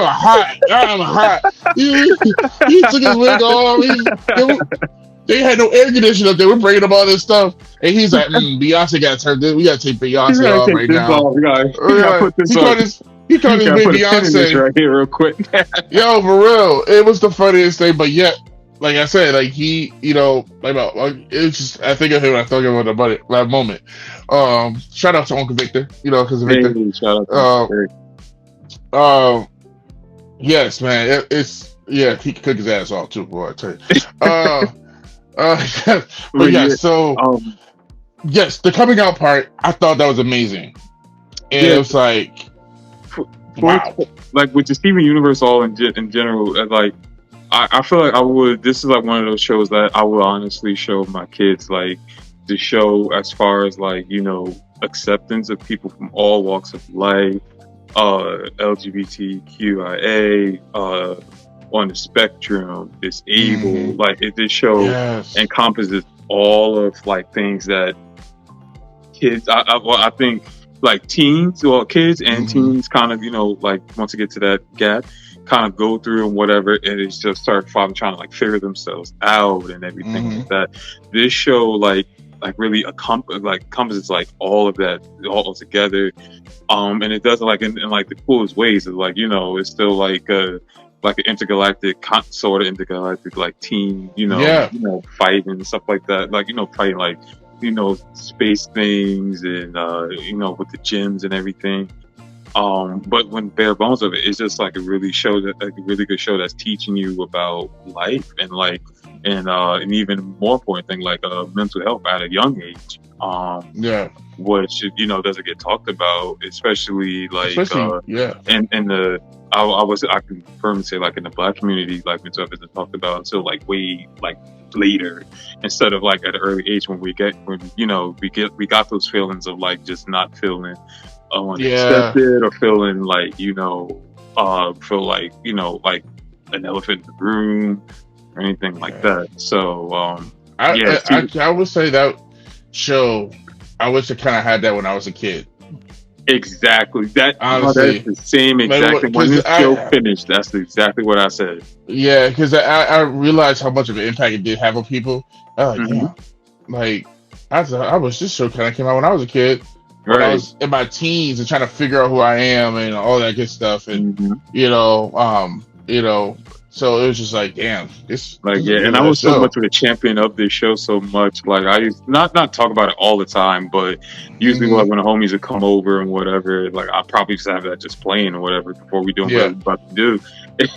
hot. He took his wig off. They had no air conditioning up there. We're bringing up all this stuff, and he's like, Beyonce got to turn this. We got to take You Beyonce gotta off take right this now. off. You gotta put this up. He called You his gotta wig put a pin in this Beyonce. right here, real quick. Yo, for real, it was the funniest thing. But yet, like I said, like he, it's just I think of him when I think about that moment. Shout out to Uncle Victor, because of Hey, Victor. shout out to Uh, Mr. um, yes, man, he could cook his ass off too, boy. I tell you. But But yeah, yeah, so. um, Yes, the coming out part, I thought that was amazing. And it yeah, was like, for, wow. like with the Steven Universe all in general, like I feel like I would. This is like one of those shows that I would honestly show my kids, like the show as far as like acceptance of people from all walks of life, LGBTQIA, on the spectrum, disabled. Hmm. Like this show Yes. encompasses all of like things that kids. I think like teens, well, kids and Hmm. teens, kind of like once you get to that gap, kind of go through and whatever, and it's just start trying to like figure themselves out and everything Hmm. like that. This show like really encompasses like all of that all together, and it does it like in like the coolest ways. It's like it's still like an intergalactic sort of intergalactic like team, Yeah. fighting and stuff like that, like fighting like space things and with the gyms and everything. But when bare bones of it, it's just like a really good show that's teaching you about life and like and even more important thing like mental health at a young age. Yeah. Which doesn't get talked about, especially like Especially, yeah. in the I can confirm and say like in the Black community, like mental health isn't talked about until like way like later, instead of like at an early age when we got those feelings of like just not feeling Yeah. accepted or feeling like feel like like an elephant in the room or anything like Yeah. that. So I would say that show, I wish I kind of had that when I was a kid. exactly. That's Honestly. the same exactly. When this show finished, that's exactly what I said. Yeah, because I realized how much of an impact it did have on people. I was like, Hmm. damn. Like, I wish this show kind of came out when I was a kid. When I Right. was in my teens and trying to figure out who I am and all that good stuff, and Hmm. so it was just like, damn, this Like is a yeah, good and I was ass so show. much of a champion of this show so much. Like I used not talk about it all the time, but usually Hmm. like when the homies would come over and whatever, like I probably just have that just playing or whatever before we doing whatever Yeah. we're about to do.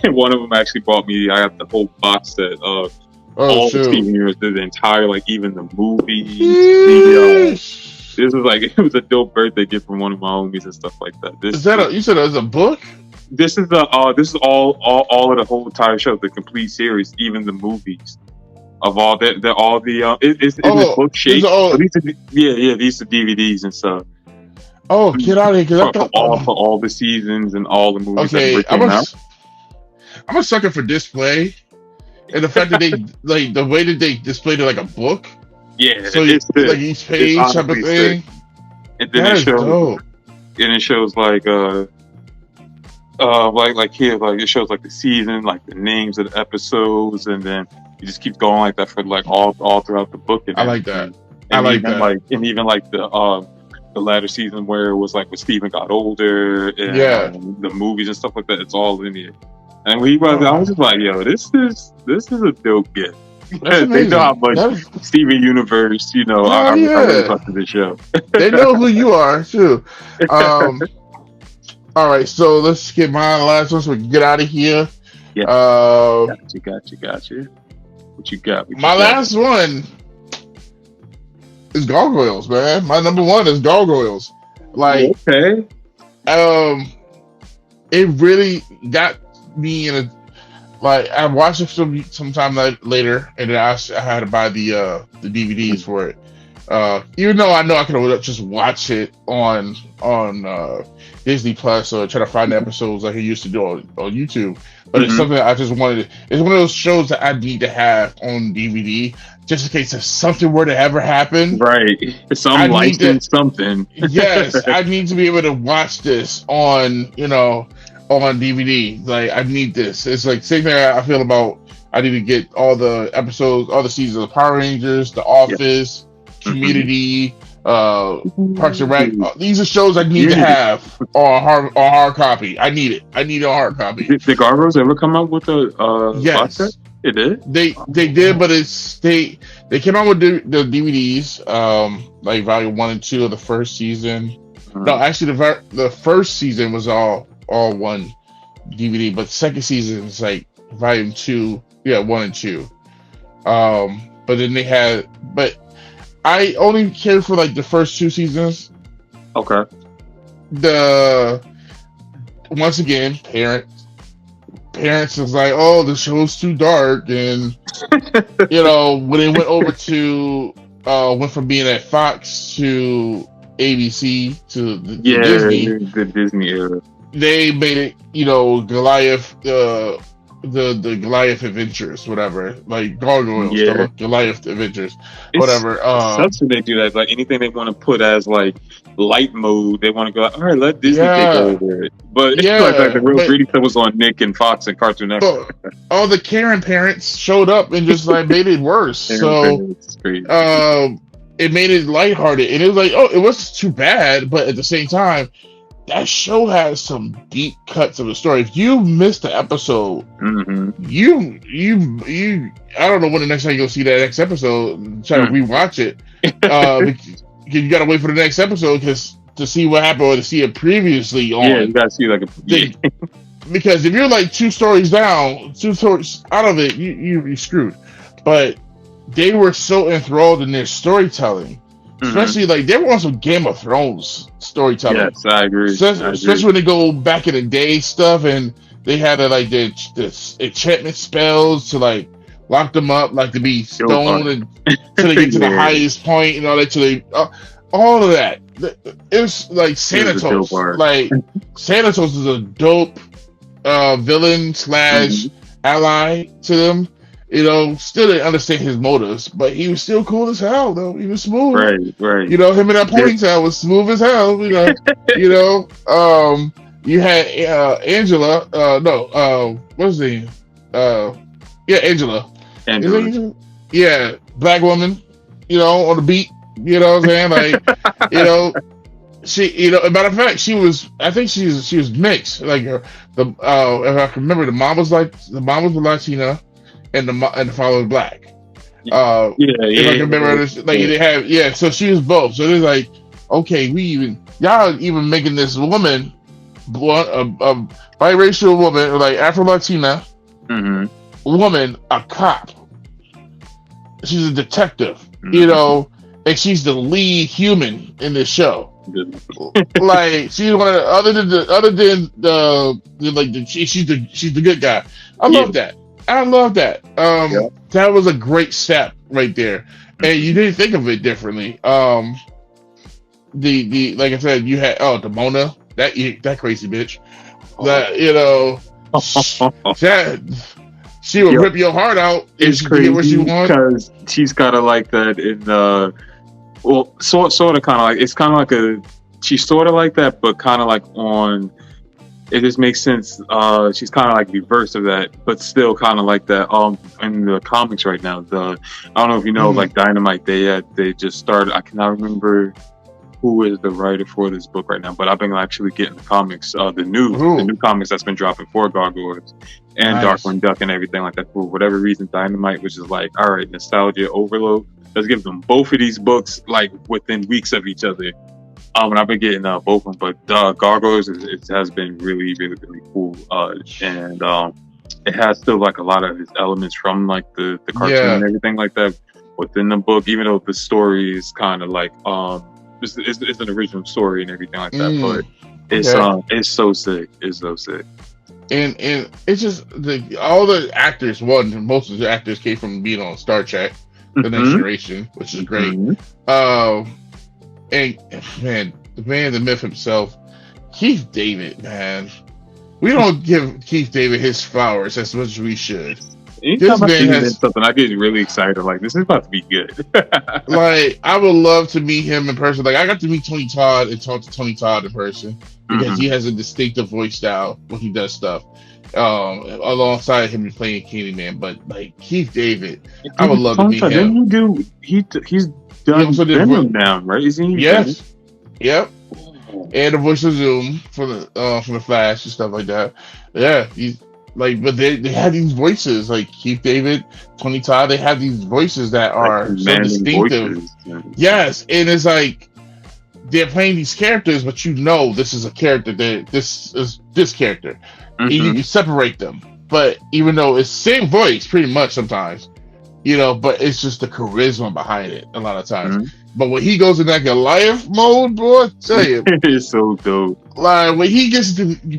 And one of them actually bought me. I got the whole box set of Oh all the shoot. Steven Universe, the entire like even the movies. Sheesh. This was like it was a dope birthday gift from one of my homies and stuff like that. Is that you said it was a book? This is all of the whole entire show, the complete series, even the movies of all it's in the Oh, book these shape. are all. But these are DVDs and stuff Oh, get out of here! Because I thought. for all the seasons and all the movies that Okay, ever came out. I'm a sucker for display, and the fact that they like the way that they displayed it like a book. Yeah, So it's like sick. each It's page type of honestly sick. thing. And then That is dope. it shows like here, like it shows like the season, like the names of the episodes, and then it just keeps going like that for like all throughout the book and I like that. everything. I like that. And even like the latter season where it was like when Steven got older and Yeah. the movies and stuff like that, it's all in here. And I was Oh, just like, yo, this is a dope gift. that's They know how amazing. much Steven Universe, Oh I really yeah. fuck with this show. They know who you are too. Um, all right, so let's get my last one so we can get out of here. Yeah. Uh, Got you. What you got? my last one is Gargoyles, man. My number one is Gargoyles. Like, Okay. it really got me in a like. I watched it sometime later, and then I had to buy the DVDs for it. Even though I know I could just watch it on Disney Plus or try to find the episodes like I used to do on YouTube. But it's something I just wanted. It's one of those shows that I need to have on DVD just in case if something were to ever happen. Right. Some license, something. Yes, I need to be able to watch this on DVD. Like I need this. It's like same thing I feel about. I need to get all the episodes, all the seasons of Power Rangers, The Office, Community, Parks and Rec. These are shows I need to have on hard copy. I need it. I need a hard copy. Did the Gargoyles ever come out with a box set? Yes, It did. they did, but they came out with the DVDs, like volume 1 and 2 of the first season. No, actually, the first season was all one DVD, but the second season is like volume 2, 1 and 2. But then but I only cared for like the first 2 seasons. Okay. Once again, parents was like, oh, the show's too dark, and when it went over to went from being at Fox to ABC to Disney, the Disney era. they made it, Goliath, the Goliath Adventures, whatever, like Gargoyles, the Goliath Adventures, whatever. Sucks when they do that. Like anything they want to put as like light mode, they want to go, all right, let Disney take over it. But like the real greedy stuff was on Nick and Fox and Cartoon Network. All the Karen parents showed up and just like made it worse. So it made it lighthearted, and it was like, oh, it wasn't too bad, but at the same time, that show has some deep cuts of the story. If you missed the episode, you I don't know when the next time you'll see that next episode and try to rewatch it. Because you gotta wait for the next episode to see what happened or to see it previously on. Yeah, you gotta see like because if you're like 2 stories down, 2 stories out of it, you're screwed. But they were so enthralled in their storytelling. Especially like they were on some Game of Thrones storytelling. Yes, I agree. Especially when they go back in the day stuff, and they had like the enchantment spells to like lock them up, like to be stoned and till they get to the highest point and all that. Till they all of that. It was like Xanatos. Like Xanatos is a dope villain / ally to them. Still didn't understand his motives, but he was still cool as hell, though. He was smooth. Right. Him in that ponytail was smooth as hell, you had Angela, what's the name? Angela. Angela. Yeah, black woman, on the beat, you know what I'm saying? Like, she, matter of fact, I think she was mixed. Like, if I can remember, the mom was Latina, and the father was black. If I can remember this, like they have, so she was both. So it's like, okay, y'all even making this woman, a biracial woman, or like Afro-Latina woman, a cop. She's a detective, and she's the lead human in this show. Like she's one of the, other than she's the good guy. I love that. That was a great step right there, and you didn't think of it differently. The like I said, you had Demona, that crazy bitch, that she will Yo, rip your heart out if it's she can get what she crazy wants. because she's kind of like that in well, sort of kind of like it's kind of like she's sort of like that, but kind of like on. It just makes sense. She's kind of like reverse of that, but still kind of like that. In the comics right now, I don't know if you know, like Dynamite. They just started. I cannot remember who is the writer for this book right now, but I've been actually getting the comics, the new comics that's been dropping for Gargoyles and Darkwing Duck and everything like that. For whatever reason, Dynamite, which is like, all right, nostalgia overload. Let's give them both of these books like within weeks of each other. And I've been getting both of them, but Gargoyles it has been really, really, really cool. And it has still like a lot of its elements from like the cartoon and everything like that within the book, even though the story is kind of like it's an original story and everything like that. But it's so sick. It's so sick. And it's just all the actors. Most of the actors came from being on Star Trek, The Next Generation, which is great. And man, the man, the myth himself, Keith David, man. We don't give Keith David his flowers as much as we should. Anytime I see something, I get really excited. Like, this is about to be good. Like, I would love to meet him in person. Like, I got to meet Tony Todd and talk to Tony Todd in person because he has a distinctive voice style when he does stuff. Alongside him playing Candyman, but like Keith David, I would love to meet him. He's done Venom now, right? Isn't he? Yes. Yep. And the voice of Zoom for the Flash and stuff like that. Yeah, he's like, but they have these voices like Keith David, Tony Todd. They have these voices that are like so distinctive. Voices. Yes, and it's like they're playing these characters, but you know this is a character. This is this character. You can separate them, but even though it's same voice, pretty much sometimes, you know, but it's just the charisma behind it a lot of times. But when he goes in that Goliath mode, boy, I tell you, it's so dope. Like when he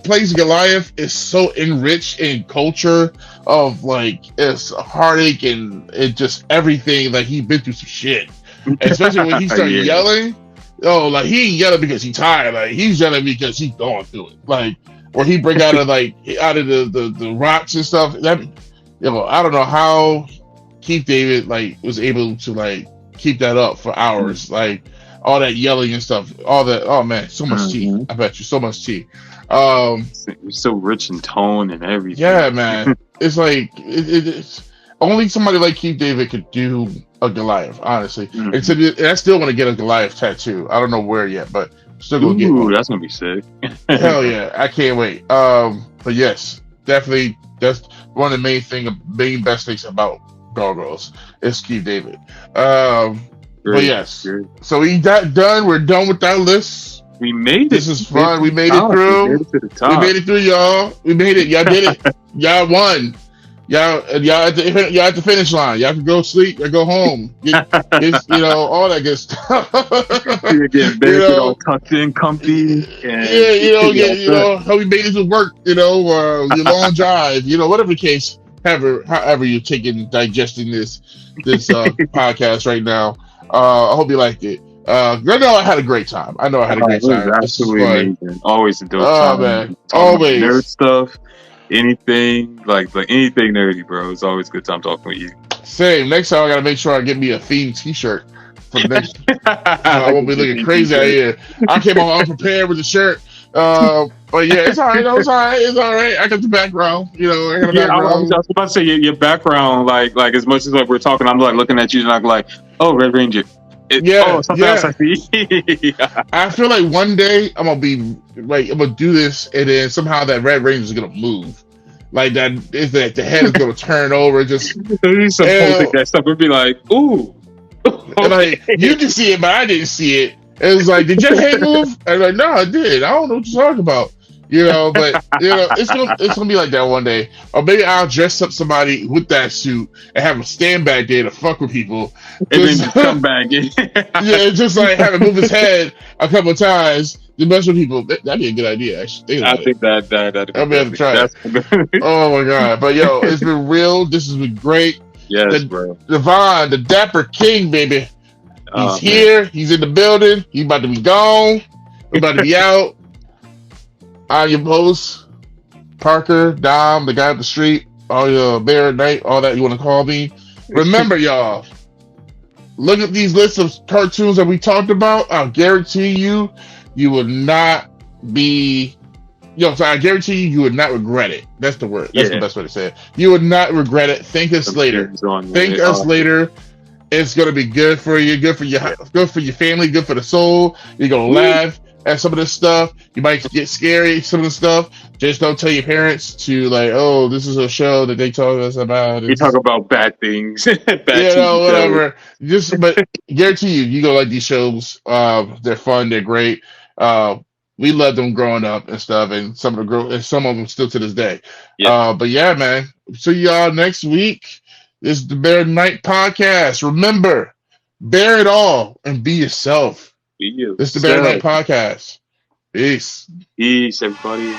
plays Goliath, it's so enriched in culture of like it's heartache and it just everything. Like he's been through some shit, especially when he started yelling. Oh, like he ain't yelling because he's tired. Like he's yelling because he's going through it. Like or he break out of the rocks and stuff. That, you know, I don't know how Keith David like was able to like keep that up for hours, like all that yelling and stuff, all that. Oh man, so much tea. I bet you so much tea. It's so rich in tone and everything. Yeah, man. It's like it's only somebody like Keith David could do a Goliath, honestly. And I still want to get a Goliath tattoo. I don't know where yet, but still gonna get one. That's gonna be sick. Hell yeah, I can't wait. But yes, definitely that's one of the main best things about Gargoyles is Keith David. But yes, so we got done. We're done with that list. We made it. This is fun. We made it through. We made it through, y'all. We made it. Y'all did it. Y'all won. Y'all at the finish line. Y'all can go sleep or go home. It's, you know, all that good stuff. You're getting better, all tucked in, comfy. And you know how we made it to work. You know, your long drive. You know, whatever the case. However you're digesting this podcast right now. I hope you liked it. I know I had a great time. It was absolutely amazing. Always a dope time. Oh man, always nerd stuff. Anything like anything nerdy, bro. It's always a good time talking with you. Same. Next time I gotta make sure I get me a themed T-shirt for the next. I won't be looking crazy out here. I came on unprepared with the shirt. But yeah, it's all right. It's all right. I got the background. You know, I got the background. I was about to say your background, like as much as like we're talking, I'm like looking at you and I'm like, oh, Red Ranger. Something else I see. I feel like one day I'm gonna do this, and then somehow that Red Ranger is gonna move. Like that is that the head is gonna turn over. Just that stuff would be like, ooh. Like you can see it, but I didn't see it. It was like, did your head move? I was like, no, I did. I don't know what you're talking about. You know, but you know, it's gonna be like that one day. Or maybe I'll dress up somebody with that suit and have him stand back there to fuck with people. And then come back. Yeah, just like have him move his head a couple of times to mess with people. That'd be a good idea, actually. I think that'd I'll be able to try it. Oh my god. But yo, it's been real. This has been great. Yes, bro. Davon, the Dapper King, baby. He's here. He's in the building. He's about to be gone. We're about to be out. I'm your host, Parker, Dom, the guy up the street. BearatNight, all that you want to call me. Remember, y'all, look at these lists of cartoons that we talked about. I'll guarantee you, you will not be. So I guarantee you would not regret it. That's the word. That's the best way to say it. You would not regret it. Thank us later. Thank us later. It's gonna be good for you, good for your family, good for the soul. You're gonna laugh at some of this stuff. You might get scary, some of the stuff. Just don't tell your parents to like, oh, this is a show that they told us about. We talk about bad things, whatever. But guarantee you gonna like these shows. They're fun, they're great. We loved them growing up and stuff, and some of them still to this day. But yeah, man. See y'all next week. This is the BearatNight podcast. Remember, bear it all and be yourself. Be you. This is the BearatNight podcast. Peace. Peace, everybody. You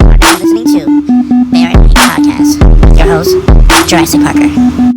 are now listening to BearatNight podcast with your host, Jurassic Parker.